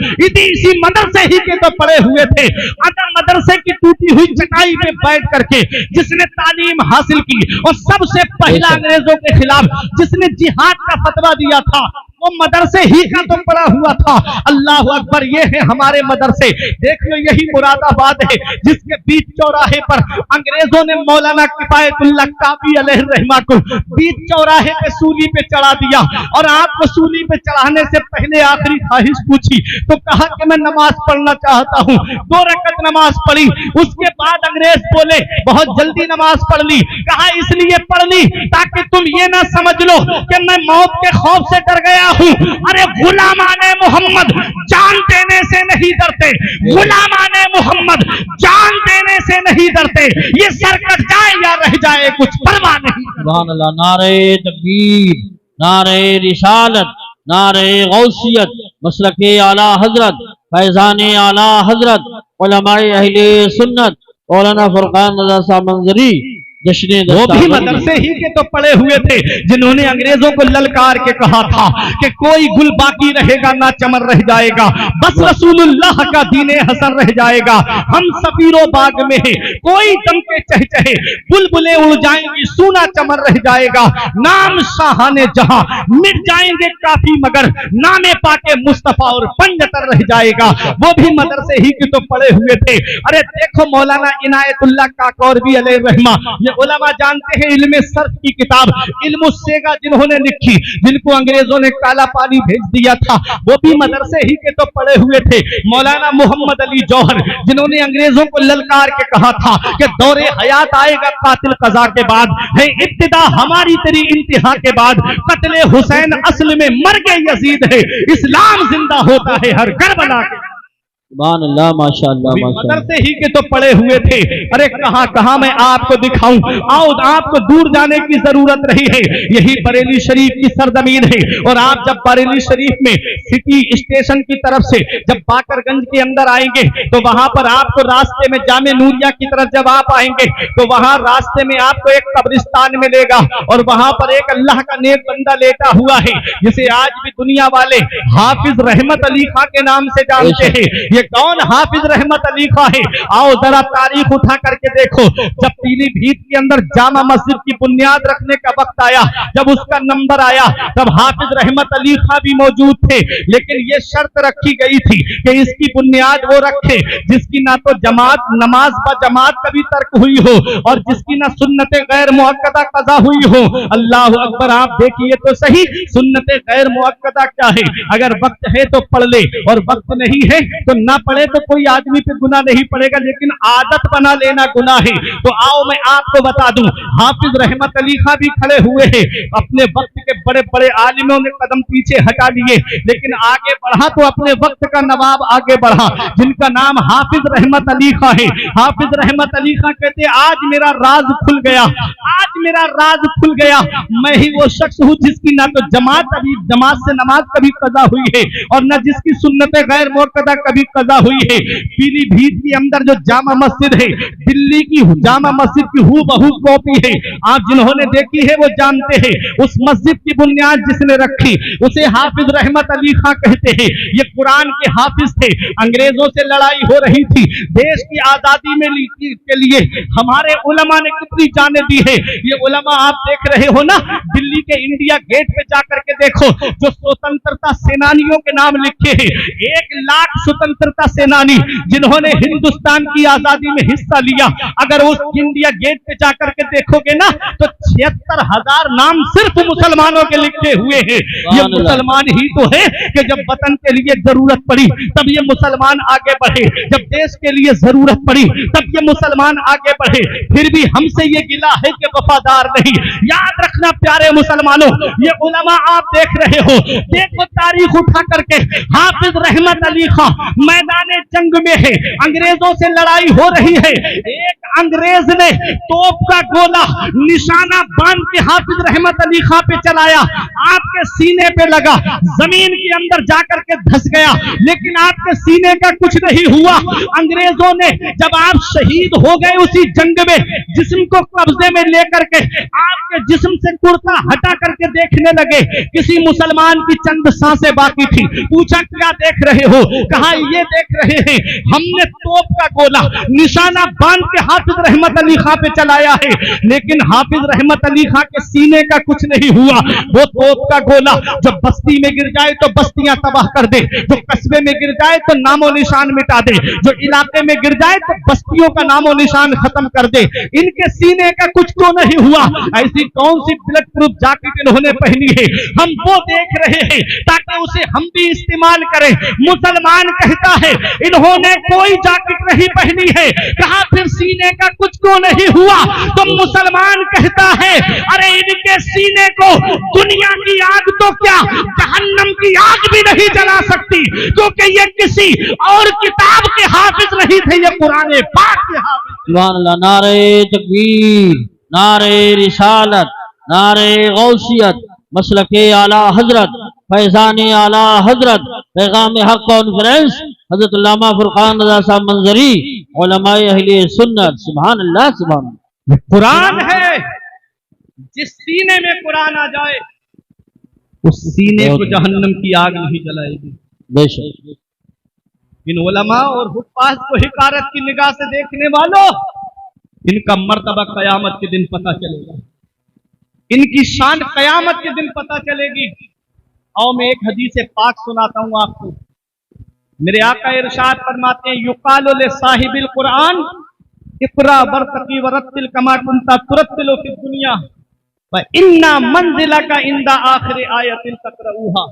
इसी मदरसे ही के तो पढ़े हुए थे। अगर मदरसे की टूटी हुई चटाई पे बैठ करके जिसने तालीम हासिल की और सबसे पहला अंग्रेजों के खिलाफ जिसने जिहाद का फतवा दिया था वो मदरसे ही का तो पड़ा हुआ था। अल्लाह अकबर। ये है हमारे मदरसे। देख लो, यही मुरादाबाद है जिसके बीच चौराहे पर अंग्रेजों ने मौलाना किफायतुल्लाह काफी अलैहि रहमा को बीच चौराहे पे सूली पे चढ़ा दिया, और आपको सूली पे चढ़ाने से पहले आखिरी ख्वाहिश पूछी तो कहा कि मैं नमाज पढ़ना चाहता हूँ। 2 रकत नमाज पढ़ी। उसके बाद अंग्रेज बोले बहुत जल्दी नमाज पढ़ ली। कहा इसलिए पढ़ ली ताकि तुम ये ना समझ लो कि मैं मौत के खौफ से डर गया हूं। अरे गुलामाने मोहम्मद जान देने से नहीं डरते, गुलामाने मोहम्मद जान देने से नहीं डरते। ये सर कट जाए या रह जाए कुछ परवाह नहीं। सुभान अल्लाह। नारे तकबीर, नारे रिसालत, नारे गौसियत, मसलके आला हजरत, फैजाने आला हजरत, उलमाए अहले सुन्नत, मौलाना फुरकान रज़ा साहब मंजरी वो भी मदरसे ही के तो पड़े हुए थे जिन्होंने अंग्रेजों को ललकार के कहा था कि कोई गुल बाकी रहेगा ना चमन रह जाएगा, बस रसूलुल्लाह का दीने हसन रह जाएगा। हम सफीरो बाग में है, कोई दम के चहचहे बुलबुलें उड़ जाएंगी, सूना चमन रह जाएगा। नाम शाहाने जहां मिट जाएंगे काफी, मगर नामे पाके मुस्तफा और पंजतर रह जाएगा। वो भी मदरसे ही के तो पड़े हुए थे। अरे देखो मौलाना इनायतुल्लाह काकौरवी अलैहि रहमा, उलमा जानते हैं इल्मे सर्फ की किताब इल्म सेगा जिन्होंने लिखी, जिनको अंग्रेजों ने काला पानी भेज दिया था, वो भी मदरसे ही के तो पड़े हुए थे। मौलाना मोहम्मद अली जौहर जिन्होंने अंग्रेजों को ललकार के कहा था कि दौरे हयात आएगा कातिल कजा के बाद, है इब्तिदा हमारी तेरी इंतहा के बाद, कत्ले हुसैन असल में मर गए यजीद है, इस्लाम जिंदा होता है हर करबला के। सुभान अल्लाह, माशाअल्लाह, माशाअल्लाह। मदरसे ही के तो पड़े हुए थे। अरे कहां कहां मैं आपको दिखाऊं, आओ आपको दूर जाने की जरूरत नहीं है, यही बरेली शरीफ की सरजमीन है। और आप जब बरेली शरीफ में सिटी स्टेशन की तरफ से जब बाकरगंज के अंदर आएंगे तो वहां पर आपको रास्ते में जामे नूरिया की तरफ जब आप आएंगे तो वहां रास्ते में आपको एक कब्रिस्तान मिलेगा और वहां पर एक अल्लाह का नेक बंदा लेटा हुआ है जिसे आज भी दुनिया वाले हाफिज रहमत अली खां के नाम से जानते हैं। ये कौन हाफिज रहमत अली खां है? आओ जरा तारीख उठा करके देखो। जब पीलीभीत के अंदर जामा मस्जिद की बुनियाद रखने का वक्त आया, जब उसका नंबर आया, तब हाफिज रहमत अली खां भी मौजूद थे, लेकिन ये शर्त रखी गई थी कि इसकी बुनियाद वो रखे जिसकी ना तो जमात नमाज ब जमात कभी तर्क हुई हो और जिसकी ना सुन्नत गैर मुअक्कदा कज़ा हुई हो। अल्लाह अकबर, आप देखिए तो सही, सुन्नत गैर मुअक्कदा क्या है? अगर वक्त है तो पढ़ ले और वक्त नहीं है तो ना पढ़े तो कोई आदमी पे गुनाह नहीं पड़ेगा, लेकिन आदत बना लेना गुनाह है। तो आओ मैं आपको बता दूं, हाफिज रहमत अली खां भी खड़े हुए हैं। अपने वक्त के बड़े बड़े आलिमों ने कदम पीछे हटा लिए, लेकिन आगे बढ़ा तो अपने वक्त का नवाब आगे बढ़ा, जिनका नाम हाफिज रहमत अली खां है। हाफिज रहमत अली खां कहते आज मेरा राज खुल गया, आज मेरा राज खुल गया। मैं ही वो शख्स हूं जिसकी ना तो जमात से नमाज कभी कज़ा हुई है और न जिसकी सुन्नत गैर मुअक्कदा कभी कज़ा हुई है। पीलीभीत के अंदर जो जामा मस्जिद है, दिल्ली की जामा मस्जिद की हूबहू कॉपी है। आप जिन्होंने देखी है वो जानते हैं, उस मस्जिद की बुनियाद जिसने रखी उसे हाफिज रहमत अली खां कहते हैं। ये कुरान के हाफिज थे। अंग्रेजों से लड़ाई हो रही थी, देश की आजादी में के लिए हमारे उलमा ने कितनी जाने दी है। ये उलमा आप देख रहे हो ना, दिल्ली के इंडिया गेट पे जाकर के देखो, जो स्वतंत्रता सेनानियों के नाम लिखे हैं, 1 लाख स्वतंत्रता सेनानी जिन्होंने हिंदुस्तान की आजादी में हिस्सा लिया। अगर उस इंडिया गेट पे जाकर के देखोगे ना तो 76,000 नाम सिर्फ मुसलमानों के लिखे हुए हैं। ये मुसलमान ही तो है कि जब वतन के लिए जरूरत पड़ी तब ये मुसलमान आगे बढ़े, जब देश के लिए जरूरत पड़ी तब ये मुसलमान आगे बढ़े। फिर भी हमसे ये गिला है कि वफादार नहीं। याद रखना प्यारे मुसलमानों, ये उलमा आप देख रहे हो, देखो तारीख उठा करके, हाफिज रहमत अली खां मैदान जंग में है, अंग्रेजों से लड़ाई हो रही है। एक अंग्रेज ने तोप का गोला निशाना बांध के हाफिज रहमत अली खां पे चलाया, आपके सीने पे लगा, जमीन के अंदर जाकर के धंस गया, लेकिन आपके सीने का कुछ नहीं हुआ। अंग्रेजों ने जब आप शहीद हो गए उसी जंग में, जिस्म को कब्जे में लेकर के आपके जिस्म से कुर्ता हटा करके देखने लगे, किसी मुसलमान की चंद सांसें बाकी थी। पूछा क्या देख रहे हो? कहा ये देख रहे हैं हमने तोप का गोला निशाना बांध के हाफिज रहमत अली खां पे चलाया है, लेकिन हाफिज रहमत अली खां के सीने का कुछ नहीं हुआ। वो तोप का गोला जो बस्ती में गिर जाए तो बस्तियां तबाह कर दे, जो कस्बे में गिर जाए तो नामो निशान मिटा दे, जो इलाके में गिर जाए तो बस्तियों का नामो निशान खत्म कर दे। इनके सीने का कुछ तो नहीं हुआ। ऐसी कौन सी बुलेट प्रूफ जैकेट इन्होंने पहनी है, हम वो देख रहे हैं ताकि उसे हम भी इस्तेमाल करें। मुसलमान कहता है इन्होंने कोई जैकेट नहीं पहनी है, कहा फिर सीने का कुछ क्यों नहीं हुआ? तो मुसलमान कहता है अरे इनके सीने को दुनिया की आग तो क्या जहन्नम की आग भी नहीं जला सकती, क्योंकि ये किसी और किताब के हाफिज नहीं थे, ये कुरान पाक के हाफिज। सुभान अल्लाह, नारे तकबीर, नारे रिसालत, नारे गौसियत, मसलके आला हजरत, फैजान आला हजरत, पैगाम हक कॉन्फ्रेंस हजरत अल्लामा फुरकान रज़ा साहब मंजरी, उलमाए अहले सुन्नत। सुभान अल्लाह, सुभान अल्लाह। कुरान है, जिस सीने में कुरान आ जाए उस सीने को जहन्नम की आग नहीं जलाएगी। बेशक इन उलमा और हुफ्फाज को हिकारत की निगाह से देखने वालों, इनका मर्तबा कयामत के दिन पता चलेगा, इनकी शान कयामत के दिन पता चलेगी। और मैं एक हदीस पाक सुनाता हूं आपको। मेरे आका इरशाद फरमाते हैं, युकालु ले साहिबिल कुरान इक़रा बरतकी वरत्तिल कमा कुंता तुरत्तिलु फिद दुनिया व इन्ना मंजिलका इंदा आखिर आयतिन तक़रऊहा।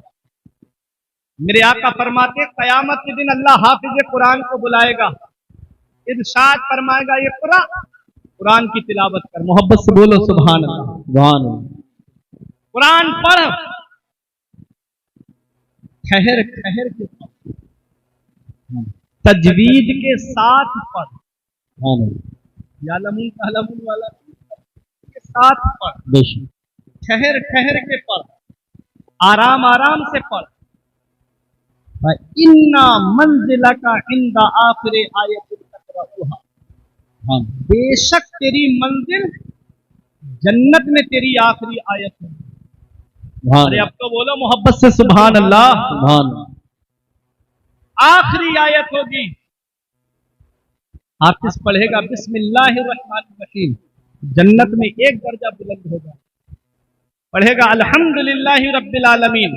मेरे आका फरमाते कयामत के दिन अल्लाह हाफिज कुरान को बुलाएगा, इरशाद फरमाएगा इक़रा, कुरान की तिलावत कर। मोहब्बत से बोलो सुभान अल्लाह, सुभान अल्लाह। कुरान पढ़, ठहर ठहर के तजवीद के साथ पढ़, सुभान अल्लाह, यालमून तहलमून वाला के साथ पढ़, बेशक, ठहर ठहर के पढ़, आराम आराम से पढ़। इन्ना मंजिलका इंदा आखिर आयत तक़रऊहा, हाँ, बेशक तेरी मंजिल जन्नत में तेरी आखिरी आयत है। सुभान अरे अल्लाह, अब तो बोलो मोहब्बत से सुभान अल्लाह। सुभान अल्लाह, आखिरी आयत होगी, हाफिज पढ़ेगा बिस्मिल्लाहिर्रहमानिर्रहीम, जन्नत में एक दर्जा बुलंद होगा। पढ़ेगा अल्हम्दुलिल्लाहि रब्बिल आलमीन,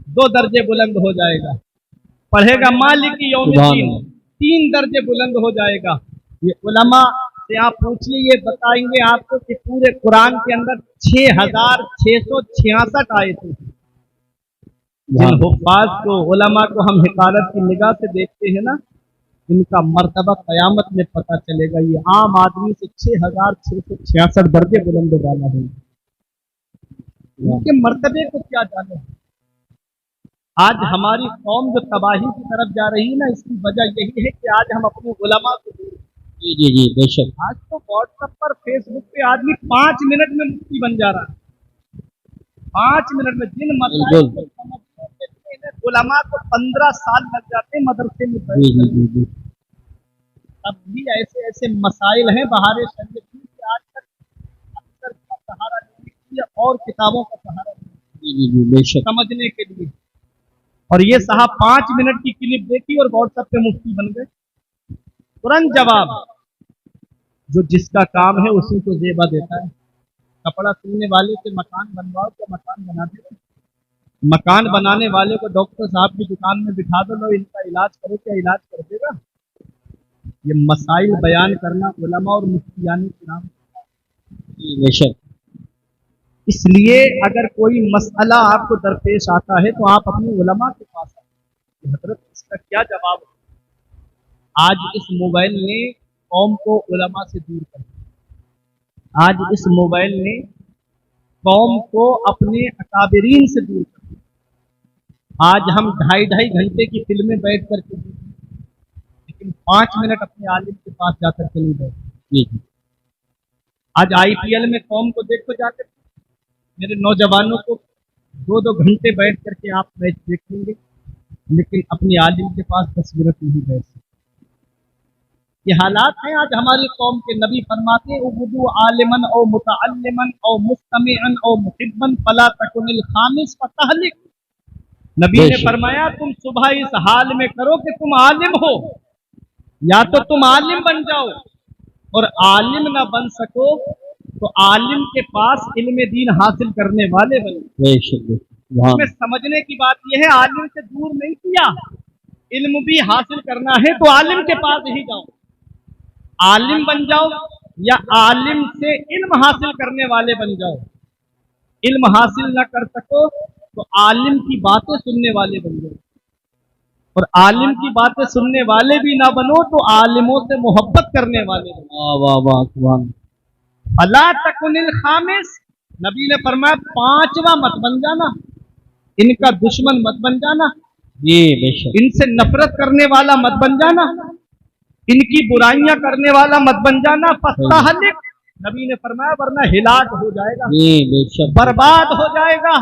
2 दर्जे बुलंद हो जाएगा। पढ़ेगा मालिकी यौमिद्दीन, 3 दर्जे बुलंद हो जाएगा। ये उलमा से आप पूछिए, ये बताएंगे आपको कि पूरे कुरान के अंदर 6666 आयतें हैं। जिन हुफ्फाज को, उलमा को हम हिकारत की निगाह से देखते हैं ना, इनका मर्तबा क़यामत में पता चलेगा। ये आम आदमी से 6666 दर्जे बुलंद वाला है। इनके मर्तबे को क्या जाने। आज हमारी कौम जो तबाही की तरफ जा रही है ना, इसकी वजह यही है कि आज हम अपने उलमा को दूर। जी जी जी, बेशक, आज तो व्हाट्सएप पर, फेसबुक पे आदमी 5 मिनट में मुफ्ती बन जा रहा है। 5 मिनट में जिन मसाइल को समझने में उलमा को 15 साल लग जाते हैं मदरसे में बैठ। जी जी जी जी, अब भी ऐसे ऐसे मसाइल हैं बहारे शरीयत की कि आज तक अक्सर का सहारा लेने के लिए और किताबों का सहारा जी जी जी, बेशक, समझने के लिए। और ये साहब 5 मिनट की क्लिप देखी और व्हाट्सएप पे मुफ्ती बन गए। तुरंत जवाब। जो जिसका काम है उसी को जेबा देता है। कपड़ा सिलने वाले से मकान बनवाओ तो मकान बना देगा। मकान बनाने वाले को डॉक्टर साहब की दुकान में बिठा दो, लो इनका इलाज करो, क्या इलाज कर देगा? ये मसाइल बयान करना उलमा और मुफ्तियानी किराम। जी बेशक, इसलिए अगर कोई मसला आपको दरपेश आता है तो आप अपने उलमा के पास आए, हजरत इसका क्या जवाब है? आज इस मोबाइल ने कौम को उलमा से दूर कर दिया। आज इस मोबाइल ने कौम को अपने अकाबिरीन से दूर कर दिया। आज हम 2.5 घंटे की फिल्में बैठ करके देखें, लेकिन 5 मिनट अपने आलिम के पास जाकर के नहीं बैठे। जी जी, आज IPL में कौम को देखो जाकर, मेरे नौजवानों को 2-2 घंटे बैठ करके आप मैच देख लेंगे, लेकिन अपने आलिम के पास 10 मिनट नहीं बैठ सकते। ये हालात हैं आज हमारी कौम के। नबी फरमाते उबुदु आलिमन औ मुतअल्लिमन औ मुस्तमिअन औ मुहिब्बन फला तकुनिल खामिस फतहलिक। नबी ने फरमाया तुम सुबह इस हाल में करो कि तुम आलिम हो, या तो तुम आलिम बन जाओ, और आलिम ना बन सको तो आलिम के पास इल्म दीन हासिल करने वाले बनो। बेशक, इसमें समझने की बात यह है, आलिम से दूर नहीं किया, इल्म भी हासिल करना है तो आलिम के पास ही जाओ। आलिम बन जाओ या आलिम से इल्म हासिल करने वाले बन जाओ। इल्म हासिल न कर सको तो आलिम की बातें सुनने वाले बन जाओ, और आलिम की बातें सुनने वाले भी ना बनो तो आलिमों से मोहब्बत करने वाले बनो। वाह वाह वाह, सुभान अला तकुनिल खामिस, नबी ने फरमाया 5वां मत बन जाना, इनका दुश्मन मत बन जाना, जी बेशक, इनसे नफरत करने वाला मत बन जाना, इनकी बुराइयां करने वाला मत बन जाना। फस्तहलिक, नबी ने फरमाया वरना हिलाक हो जाएगा, जी बेशक, बर्बाद हो जाएगा।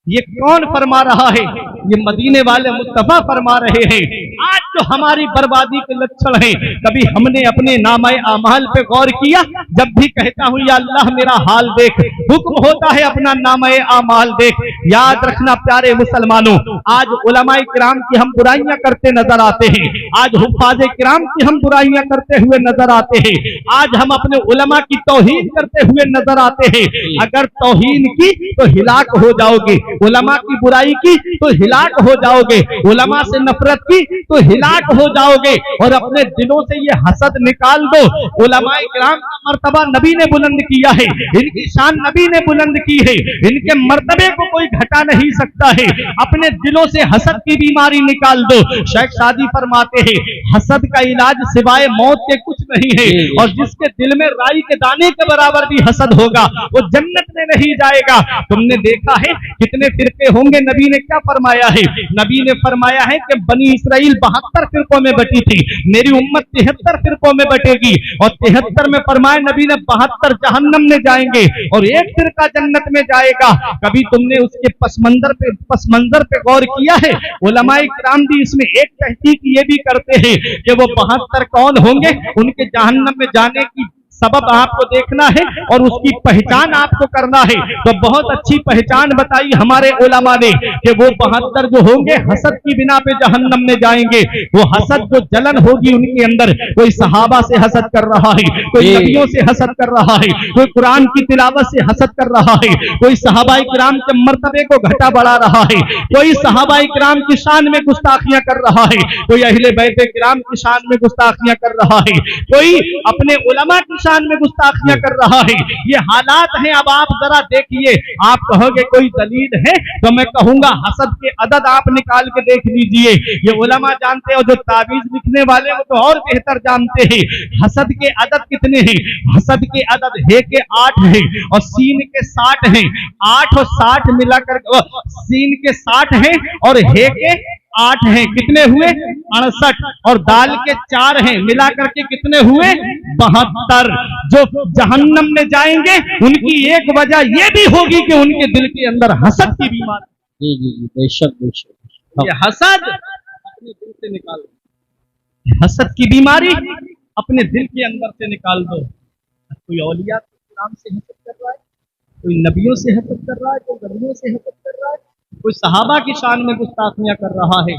ये कौन फरमा रहा है? ये मदीने वाले मुस्तफा फरमा रहे हैं। आज जो हमारी बर्बादी के लक्षण हैं, कभी हमने अपने नामाए आमाल पे गौर किया? जब भी कहता हूं या अल्लाह मेरा हाल देख, हुक्म होता है अपना नामाए आमाल देख। याद रखना प्यारे मुसलमानों, आज उलमाए किराम की हम बुराइयां करते नजर आते हैं, आज हुफ्फाज़े किराम की हम बुराइयां करते हुए नजर आते हैं, आज हम अपने उलमा की तौहीन करते हुए नजर आते हैं। अगर तौहीन की तो हिलाक हो जाओगे, उलमा की बुराई की तो हिलाक हो जाओगे, उलमा से नफरत की तो हिलाक हो जाओगे। और अपने दिलों से ये हसद निकाल दो। उलमाए किराम का मर्तबा नबी ने बुलंद किया है, इनकी शान नबी ने बुलंद की है, इनके मर्तबे को कोई घटा नहीं सकता है। अपने दिलों से हसद की बीमारी निकाल दो। शेख सादी फरमाते हैं हसद का इलाज सिवाय मौत के कुछ नहीं है। और जिसके दिल में राई के दाने के बराबर भी हसद होगा वो जन्नत में नहीं जाएगा। तुमने देखा है कितने फिरके होंगे, नबी ने क्या फरमाया है? नबी ने फरमाया है कि बनी इसराइल 72 फिरकों में बटी थी, मेरी उम्मत 73 फिरकों में बटेगी। और 73 में फरमाया नबी ने 72 जहन्नम में जाएंगे और एक फिरका जन्नत में जाएगा। कभी तुमने उसके पस मंजर पे गौर किया है? उलमाए किराम भी इसमें एक तहकीक ये भी करते हैं कि वो 72 कौन होंगे, उनके जहन्नम में जाने की सबब आपको देखना है और उसकी पहचान आपको करना है। तो बहुत अच्छी पहचान बताई हमारे उलमा ने कि वो 72 जो होंगे हसद की बिना पे जहन्नम में जाएंगे। वो हसद जो जलन होगी उनके अंदर, कोई सहाबा से हसद कर रहा है, कोई नबियों से हसद कर रहा है, कोई कुरान की तिलावत से हसद कर रहा है, कोई सहाबाए किराम के मर्तबे को घटा बढ़ा रहा है, कोई सहाबाए किराम की शान में गुस्ताखियां कर रहा है, कोई अहले बैत किराम की शान में गुस्ताखियां कर रहा है, कोई अपने उलमा की में गुस्ताखियां कर रहा है। ये हालात हैं। अब आप जरा देखिए, आप कहोगे कोई दलील है तो मैं कहूंगा हसद के अदद आप निकाल के देख लीजिए। ये उलमा जानते हैं, जो ताबीज लिखने वाले वो तो और बेहतर जानते हैं हसद के अदद कितने हैं। हसद के अदद हे के 8 हैं और सीन के 60 हैं। 8 और 60 मिलाकर सीन के 60 हैं और हे के 8 हैं, कितने हुए 68। और दाल के 4 हैं, मिलाकर के कितने हुए 72। जो जहन्नम में जाएंगे उनकी एक वजह यह भी होगी कि उनके दिल के अंदर हसद की बीमारी। जी बेशक बेशक। ये हसद अपने दिल से निकाल दो, हसद की बीमारी अपने दिल के अंदर से निकाल दो। कोई औलिया किराम से हसद कर रहा है, कोई नबियों से हसद कर रहा है, कोई वलियों से हसद कर रहा है, कोई सहाबा की शान में गुस्ताखियां कर रहा है।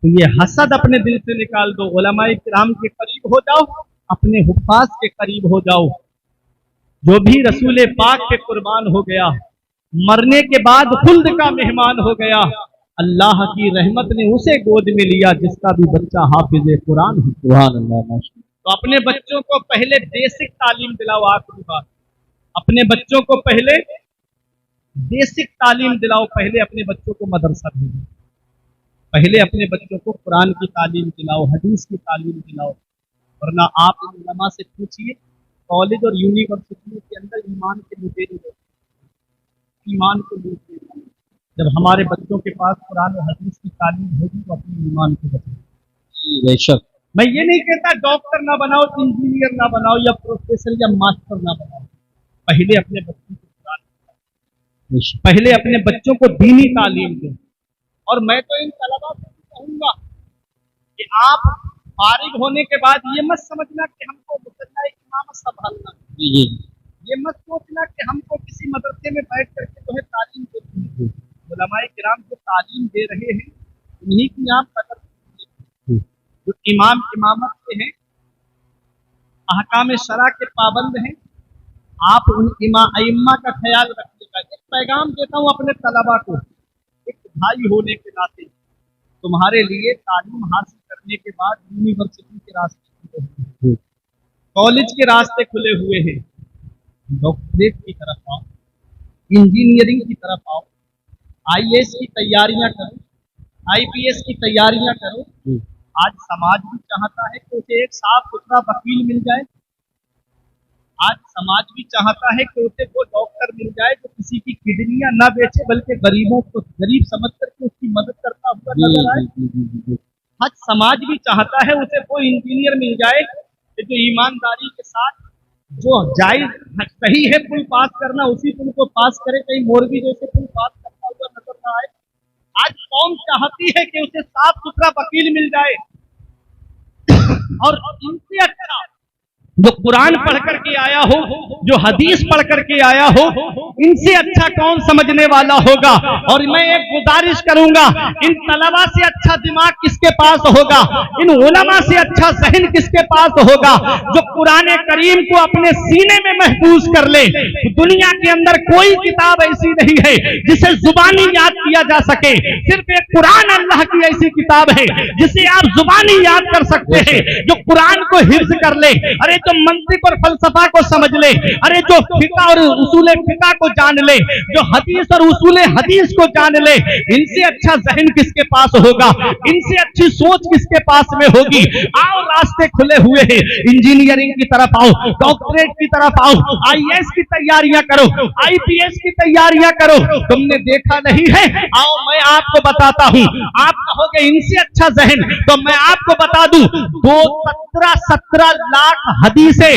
तो ये हसद अपने दिल से निकाल दो। उलमाए किराम के करीब हो जाओ, अपने हुफ्फाज के करीब हो जाओ। जो भी रसूल पाक पे कुर्बान हो गया, मरने के बाद खुल्द का मेहमान हो गया, अल्लाह की रहमत ने उसे गोद में लिया जिसका भी बच्चा हाफिज कुरान हो। सुभान अल्लाह। तो अपने बच्चों को पहले बेसिक तालीम दिलाओ। आखिरी बात, अपने बच्चों को पहले बेसिक तालीम दिलाओ। पहले अपने बच्चों को मदरसा भेजो, पहले अपने बच्चों को कुरान की तालीम दिलाओ, हदीस की तालीम दिलाओ। वरना आप इन उलमा से पूछिए, कॉलेज और यूनिवर्सिटियों के अंदर ईमान के लुटेरे होते, ईमान को लूटते। जब हमारे बच्चों के पास कुरान और हदीस की तालीम होगी तो अपने ईमान को बचाएंगे। बेशक। मैं ये नहीं कहता डॉक्टर ना बनाओ, इंजीनियर ना बनाओ, या प्रोफेसर या मास्टर ना बनाओ। पहले अपने बच्चों को कुरान, पहले अपने बच्चों को दीनी तालीम दें। और मैं तो इन तलबा से कहूंगा कि आप फारिग होने के बाद ये मत समझना कि हमको मुसल्ला इमामत संभालना, ये मत सोचना कि हमको किसी मदरसे में बैठ करके जो है तालीम देनी है। उलमाए किराम जो तालीम दे रहे हैं उन्हीं की आप कदर कीजिए। जो इमाम इमामत के हैं, अहकाम शरा के पाबंद हैं, आप उन इमाम का ख्याल रखिएगा। एक पैगाम देता हूँ अपने तलबा को, एक भाई होने के नाते, तुम्हारे लिए तालीम हासिल करने के बाद यूनिवर्सिटी के रास्ते खुले हुए हैं, कॉलेज के रास्ते खुले हुए हैं। डॉक्टरेट की तरफ आओ, इंजीनियरिंग की तरफ आओ, आईएएस की तैयारियां करो, आईपीएस की तैयारियां करो। आज समाज भी चाहता है कि उसे एक साफ सुथरा वकील मिल जाए, आज समाज भी चाहता है कि उसे वो डॉक्टर मिल जाए जो किसी की किडनियां न बेचे बल्कि गरीबों को गरीब समझ करके उसकी मदद करता हुआ नजर आए। आज समाज भी चाहता है उसे वो इंजीनियर मिल जाए जो ईमानदारी के साथ, जो जायज सही है पुल पास करना, उसी पुल को पास करे, कहीं मोरबी जैसे पुल पास करता हुआ नजर न आए। आज कौम चाहती है कि उसे साफ सुथरा वकील मिल जाए। और इनसे अच्छा जो कुरान पढ़ करके आया हो, जो हदीस पढ़ करके आया हो, इनसे अच्छा कौन समझने वाला होगा। और मैं एक गुजारिश करूंगा, इन तलबा से अच्छा दिमाग किसके पास होगा, इन उलमा से अच्छा ज़हन किसके पास होगा, जो कुरान करीम को अपने सीने में महफूज कर ले। दुनिया के अंदर कोई किताब ऐसी नहीं है जिसे जुबानी याद किया जा सके, सिर्फ एक कुरान अल्लाह की ऐसी किताब है जिसे आप जुबानी याद कर सकते हैं, जो कुरान को हिफ्ज कर ले। अरे जो मंतिक और फलसफा को समझ ले, अरे जो फिका और उसूले फिका को जान ले, जो हदीस और उसूले हदीस को जान ले, इनसे अच्छा जहन किसके पास होगा, इनसे अच्छी सोच किसके पास में होगी। आओ, रास्ते खुले हुए हैं, इंजीनियरिंग की तरफ आओ, डॉक्टरेट की तरफ आओ, आईएएस की तैयारियां करो, आईपीएस की तैयारियां करो। तुमने देखा नहीं है? आओ मैं आपको बताता हूं। आप कहोगे इनसे अच्छा जहन, तो मैं आपको बता दूं, 17 लाख हदीसें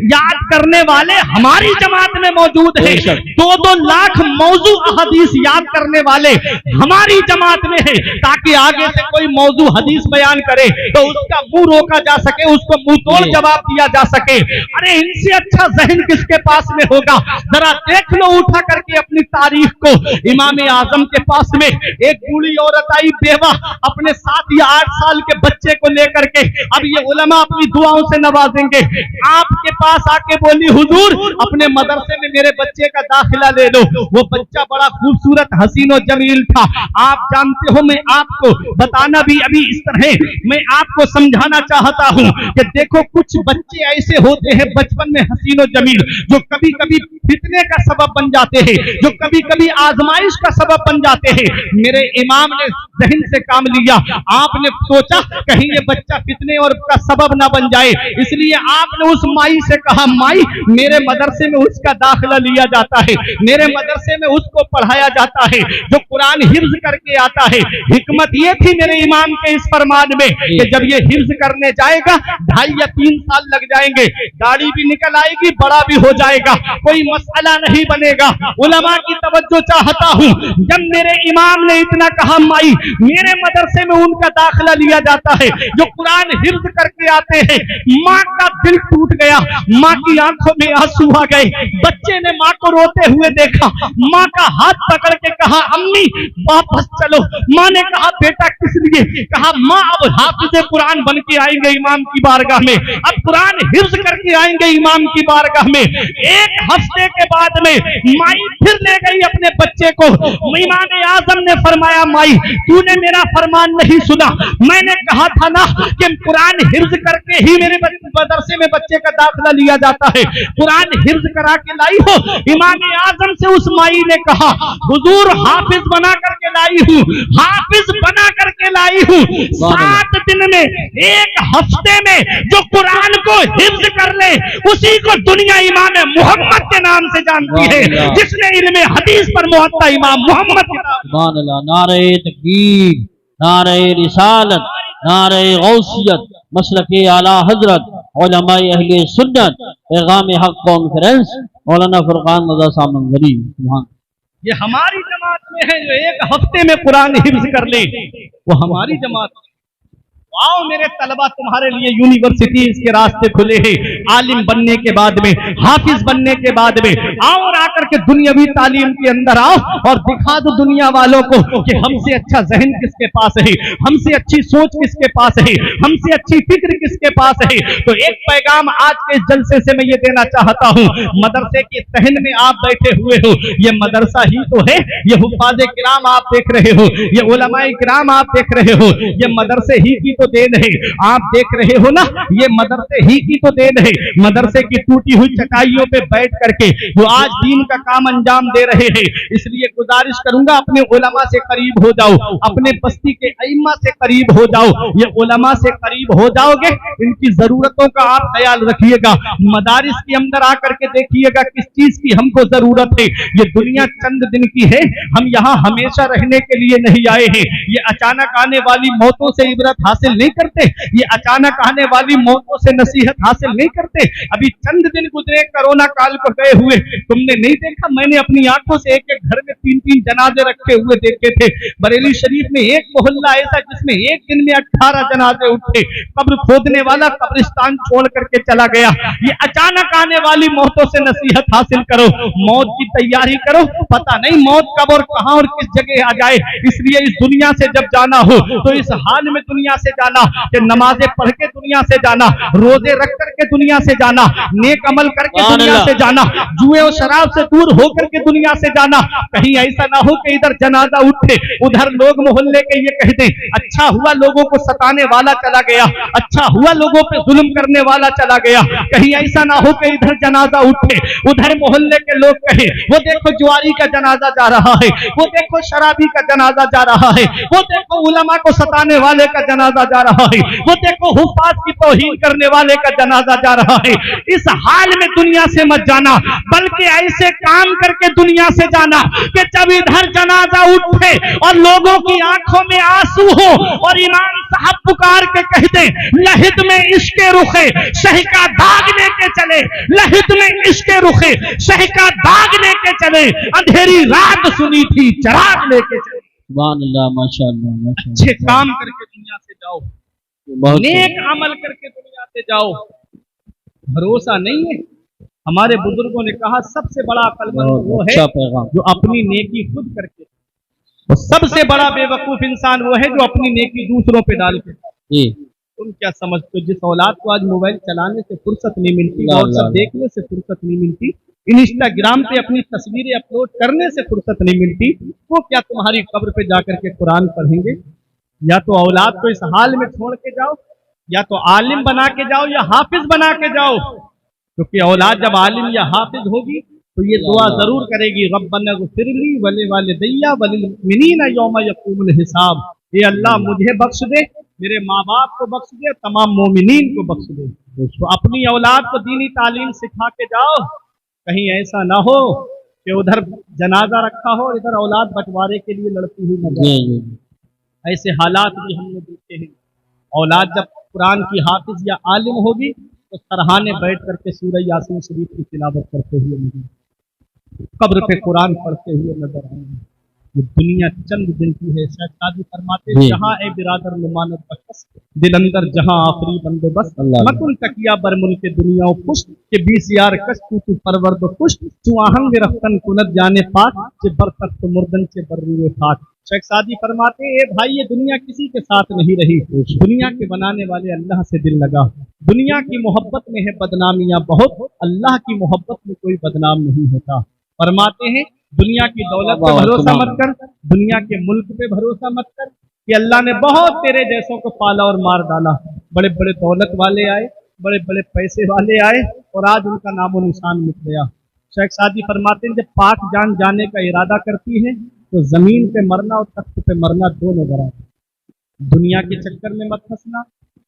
याद करने वाले हमारी जमात में मौजूद है। 2 लाख मौजू हदीस याद करने वाले हमारी जमात में है, ताकि आगे से कोई मौजू हदीस बयान करे तो उसका मुंह रोका जा सके, उसको मुंह तोड़ जवाब दिया जा सके। अरे इनसे अच्छा जहन किसके पास में होगा? जरा देख लो उठा करके अपनी तारीख को। इमाम आजम के पास में एक बूढ़ी औरत आई, बेवा, अपने 7 या 8 साल के बच्चे को लेकर के। अब ये उलमा अपनी दुआओं से नवाजेंगे। आपके पास आके बोली, हुजूर अपने मदरसे में मेरे बच्चे का दाखिला ले लो। वो बच्चा बड़ा खूबसूरत, हसीन और जमील था। आप जानते हो, मैं आपको बताना भी अभी इस तरह मैं आपको समझाना चाहता हूं कि देखो, कुछ बच्चे ऐसे होते हैं बचपन में हसीन और जमील, जो कभी कभी फितने का सबब बन जाते हैं, जो कभी कभी आजमाइश का सबब बन जाते हैं। मेरे इमाम ने जहन से काम लिया। आपने सोचा कहीं ये बच्चा फितने और का सबब ना बन जाए, इसलिए आपने उस माई से कहा, माई मेरे मदरसे में उसका दाखिला लिया जाता है, मेरे मदरसे में उसको पढ़ाया जाता है जो कुरान हिफ्ज करके आता है। हिकमत ये थी मेरे इमाम के इस फरमान में कि जब ये हिफ्ज करने जाएगा 2.5 या 3 साल लग जाएंगे, दाढ़ी भी निकल आएगी, बड़ा भी हो जाएगा, कोई मसला नहीं बनेगा। उलमा की तवज्जो चाहता हूं, जब मेरे इमाम ने इतना कहा, माई मेरे मदरसे में उनका दाखिला लिया जाता है जो कुरान हिफ्ज करके आते हैं, माँ का दिल टूट गया, माँ की आंखों में आंसू आ गए। बच्चे ने माँ को रोते हुए देखा, माँ का हाथ पकड़ के कहा, अम्मी वापस चलो। माँ ने कहा, बेटा किस लिए? कहा, माँ अब हाफिज़े कुरान बन के आएंगे इमाम की बारगाह में, अब कुरान हिफ्ज करके आएंगे इमाम की बारगाह में। 1 हफ्ते के बाद में माई फिर ले गई अपने बच्चे को। इमाम आजम ने फरमाया, माई तूने मेरा फरमान नहीं सुना, मैंने कहा था ना कि कुरान हिफ्ज करके ही मेरे मदरसे में बच्चे का दाखिला लिया जाता है, कुरान हिफ्ज करा के लाई हो। इमाम आजम से उस माई ने कहा, हुजूर हाफिज बना करके लाई हूँ, हाफिज बना करके लाई हूँ। 7 दिन में, 1 हफ्ते में जो कुरान को हिफ्ज कर ले, उसी को दुनिया इमाम मोहम्मद के नाम से जानती है, जिसने इल्मे हदीस पर मुहत्ता इमाम मोहम्मद के नाम। नारे तकबीर, नारे रिसालत, नारे गौसियत, मसलके आला हजरत, उलमाए अहले सुन्नत, पैगाम हक कॉन्फ्रेंस, मौलाना फुरकान रज़ा साहब मंजरी। ये हमारी जमात में है जो 1 हफ्ते में कुरान हिफ्ज कर ले, वो हमारी जमात। आओ मेरे तलबा, तुम्हारे लिए यूनिवर्सिटीज के रास्ते खुले हैं, आलिम बनने के बाद में, हाफिज बनने के बाद में। आओ और आकर के दुनियावी तालीम के अंदर आओ और दिखा दो दुनिया वालों को कि हमसे अच्छा जहन किसके पास है, हमसे अच्छी सोच किसके पास है, हमसे अच्छी फिक्र किसके पास है। तो एक पैगाम आज के जलसे से मैं ये देना चाहता हूँ, मदरसे के सहन में आप बैठे हुए हो, ये मदरसा ही तो है, ये हुफ्फाज़े किराम आप देख रहे हो, ये उलमाए किराम आप देख रहे हो, ये मदरसे ही की तो देन है। आप देख रहे हो ना, ये मदरसे ही की तो देन है। मदरसे की टूटी हुई चटाइयों पे बैठ करके वो आज दीन का काम अंजाम दे रहे हैं। इसलिए गुजारिश करूंगा, अपने उलमा से करीब हो जाओ, अपने बस्ती के अइम्मा से करीब हो जाओ। ये उलमा से करीब हो जाओगे, इनकी जरूरतों का आप ख्याल रखिएगा। मदारिस के अंदर आकर के देखिएगा किस चीज की हमको जरूरत है। ये दुनिया चंद दिन की है, हम यहाँ हमेशा रहने के लिए नहीं आए हैं। ये अचानक आने वाली मौतों से इबरत हासिल नहीं करते, ये अचानक आने वाली मौतों से नसीहत हासिल नहीं करते। अभी चंद दिन गुजरे कोरोना काल को गए हुए, तुमने नहीं देखा? मैंने अपनी आंखों से एक एक घर में 3-3 जनाजे रखे हुए देखे थे। बरेली शरीफ में एक मोहल्ला ऐसा जिसमें एक दिन में 18 जनाजे उठे। कब्र खोदने वाला कब्रिस्तान छोड़ करके चला गया। ये अचानक आने वाली मौतों से नसीहत हासिल करो, मौत की तैयारी करो, पता नहीं मौत कब और कहां और किस जगह आ जाए। इसलिए इस दुनिया से जब जाना हो तो इस हाल में दुनिया से जाना कि नमाजें पढ़ के दुनिया से जाना, रोजे रख करके दुनिया से जाना, नेक अमल करके दुनिया से जाना, जुए और शराब से दूर होकर के दुनिया से जाना। कहीं ऐसा ना हो कि इधर जनाजा उठे, उधर लोग मोहल्ले के ये कह दें अच्छा हुआ लोगों को सताने वाला चला गया, अच्छा हुआ लोगों पे जुल्म करने वाला चला गया। कहीं ऐसा ना हो कि इधर जनाजा उठे, उधर मोहल्ले के लोग कहे वो देखो जुआरी का जनाजा जा रहा है, वो देखो शराबी का जनाजा जा रहा है, वो देखो उलमा को सताने वाले का जनाजा जा रहा है, वो देखो हुफ्फाज की तौहीन करने वाले का जनाजा जा रहा है। इस हाल में दुनिया से मत जाना, बल्कि ऐसे काम करके दुनिया से जाना कि जब इधर जनाजा उठे और लोगों की आंखों में आंसू हो और इमाम साहब पुकार के कहते लहिद में इश्क रुखे शह का दाग लेके चले, लहिद में इश्क रुखे शह का दाग लेके चले, अंधेरी रात सुनी थी चराग लेके चले। सुभान अल्लाह, माशाअल्लाह, माशाअल्लाह। अच्छे काम करके दुनिया से जाओ, बहुत नेक अमल करके दुनिया से जाओ। भरोसा नहीं है, हमारे बुजुर्गों ने कहा सबसे बड़ा अक्लमंद वो है अच्छा पैगाम। जो अपनी नेकी खुद करके, और सबसे बड़ा बेवकूफ इंसान वो है जो अपनी नेकी दूसरों पे डाल के। जी, तुम क्या समझते हो जिस औलाद को आज मोबाइल चलाने से फुर्सत नहीं मिलती, ला, व्हाट्सएप ला। देखने से फुर्सत नहीं मिलती, इंस्टाग्राम पे अपनी तस्वीरें अपलोड करने से फुर्सत नहीं मिलती, वो क्या तुम्हारी कब्र पे जाकर के कुरान पढ़ेंगे? या तो औलाद को इस हाल में छोड़ के जाओ, या तो आलिम बना के जाओ या हाफिज बना के जाओ, क्योंकि औलाद जब आलिम या हाफिज होगी तो ये दुआ जरूर करेगी रब्बना ग़फ़िरली वली वालिदैया वलिल मुमिनीना यौम यक़ूमुल हिसाब। ये अल्लाह मुझे बख्श दे, मेरे माँ बाप को बख्श दे, तमाम मोमिनीन को बख्श दे। तो अपनी औलाद को दीनी तालीम सिखा के जाओ, कहीं ऐसा ना हो कि उधर जनाजा रखा हो और इधर औलाद बंटवारे के लिए लड़ती हुई नजर जी, आए। जी। ऐसे हालात भी हमने देखे हैं। औलाद जब कुरान की हाफिज या आलिम होगी तो सरहाने बैठ करके सूरह यासीन शरीफ की तिलावत करते हुए मुझे कब्र पे कुरान पढ़ते हुए नजर आएंगे। ये दुनिया चंद दिन की है। शायद शादी फरमाते जी। जहाँ ए बिरादर नुमानत बकस दिल अंदर जहाँ आखिरी बंदोबस्त अल्लाह। मकुन तकिया बरमुन के दुनिया खुश के 20 यार कश तू परवरद खुश तू आहंग रफ्तन कुनत जाने पाक के बरतख्त मुर्दन के बर्रुए खाक। शेख सादी फरमाते ए भाई ये दुनिया किसी के साथ नहीं रही, दुनिया के बनाने वाले अल्लाह से दिल लगा। दुनिया की मोहब्बत में है बदनामियां बहुत, अल्लाह की मोहब्बत में कोई बदनाम नहीं होता। फरमाते हैं दुनिया की दौलत पे भरोसा मत कर, दुनिया के मुल्क पे भरोसा मत कर कि अल्लाह ने बहुत तेरे जैसों को पाला और मार डाला। बड़े बड़े दौलत वाले आए, बड़े बड़े पैसे वाले आए और आज उनका नामो निशान मिट गया। शेख सादी फरमाते हैं जब पाक जान जाने का इरादा करती है तो जमीन पे मरना और तख्त पे मरना दोनों बराबर। दुनिया के चक्कर में मत फंसना,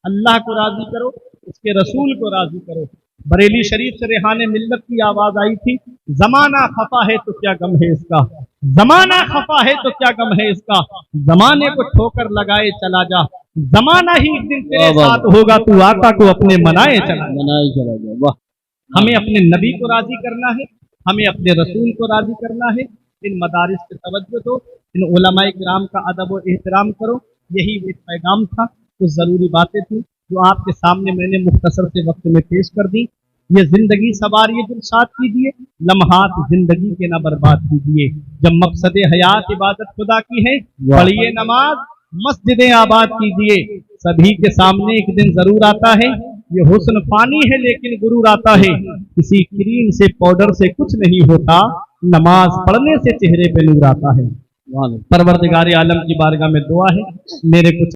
अल्लाह को राजी करो, उसके रसूल को राजी करो। बरेली शरीफ से रेहाने मिल्लत की आवाज आई थी, जमाना खफा है तो क्या गम है इसका, जमाना खफा है तो क्या गम है इसका, जमाने को ठोकर लगाए चला जा, जमाना ही एक दिन तेरे साथ होगा, तू आका को अपने मनाए चला जा। वाह। हमें अपने नबी को राजी करना है, हमें अपने रसूल को राजी करना है। इन मदारिस पे तवज्जो दो, इन उलमाए किराम का अदब और एहतराम करो। यही एक पैगाम था, कुछ ज़रूरी बातें थी जो आपके सामने मैंने मुख्तसर से वक्त में पेश कर दी। ये जिंदगी सवारिए दिलशाद कीजिए, लम्हात जिंदगी के ना बर्बाद कीजिए। जब मकसद हयात इबादत खुदा की है, पढ़िए नमाज, मस्जिदें आबाद कीजिए। सभी के सामने एक दिन जरूर आता है, ये हुस्न फानी है लेकिन गुरूर आता है। किसी क्रीम से पाउडर से कुछ नहीं होता, नमाज पढ़ने से चेहरे पे नूर आता है। परवरदिगार आलम की बारगाह में दुआ है मेरे कुछ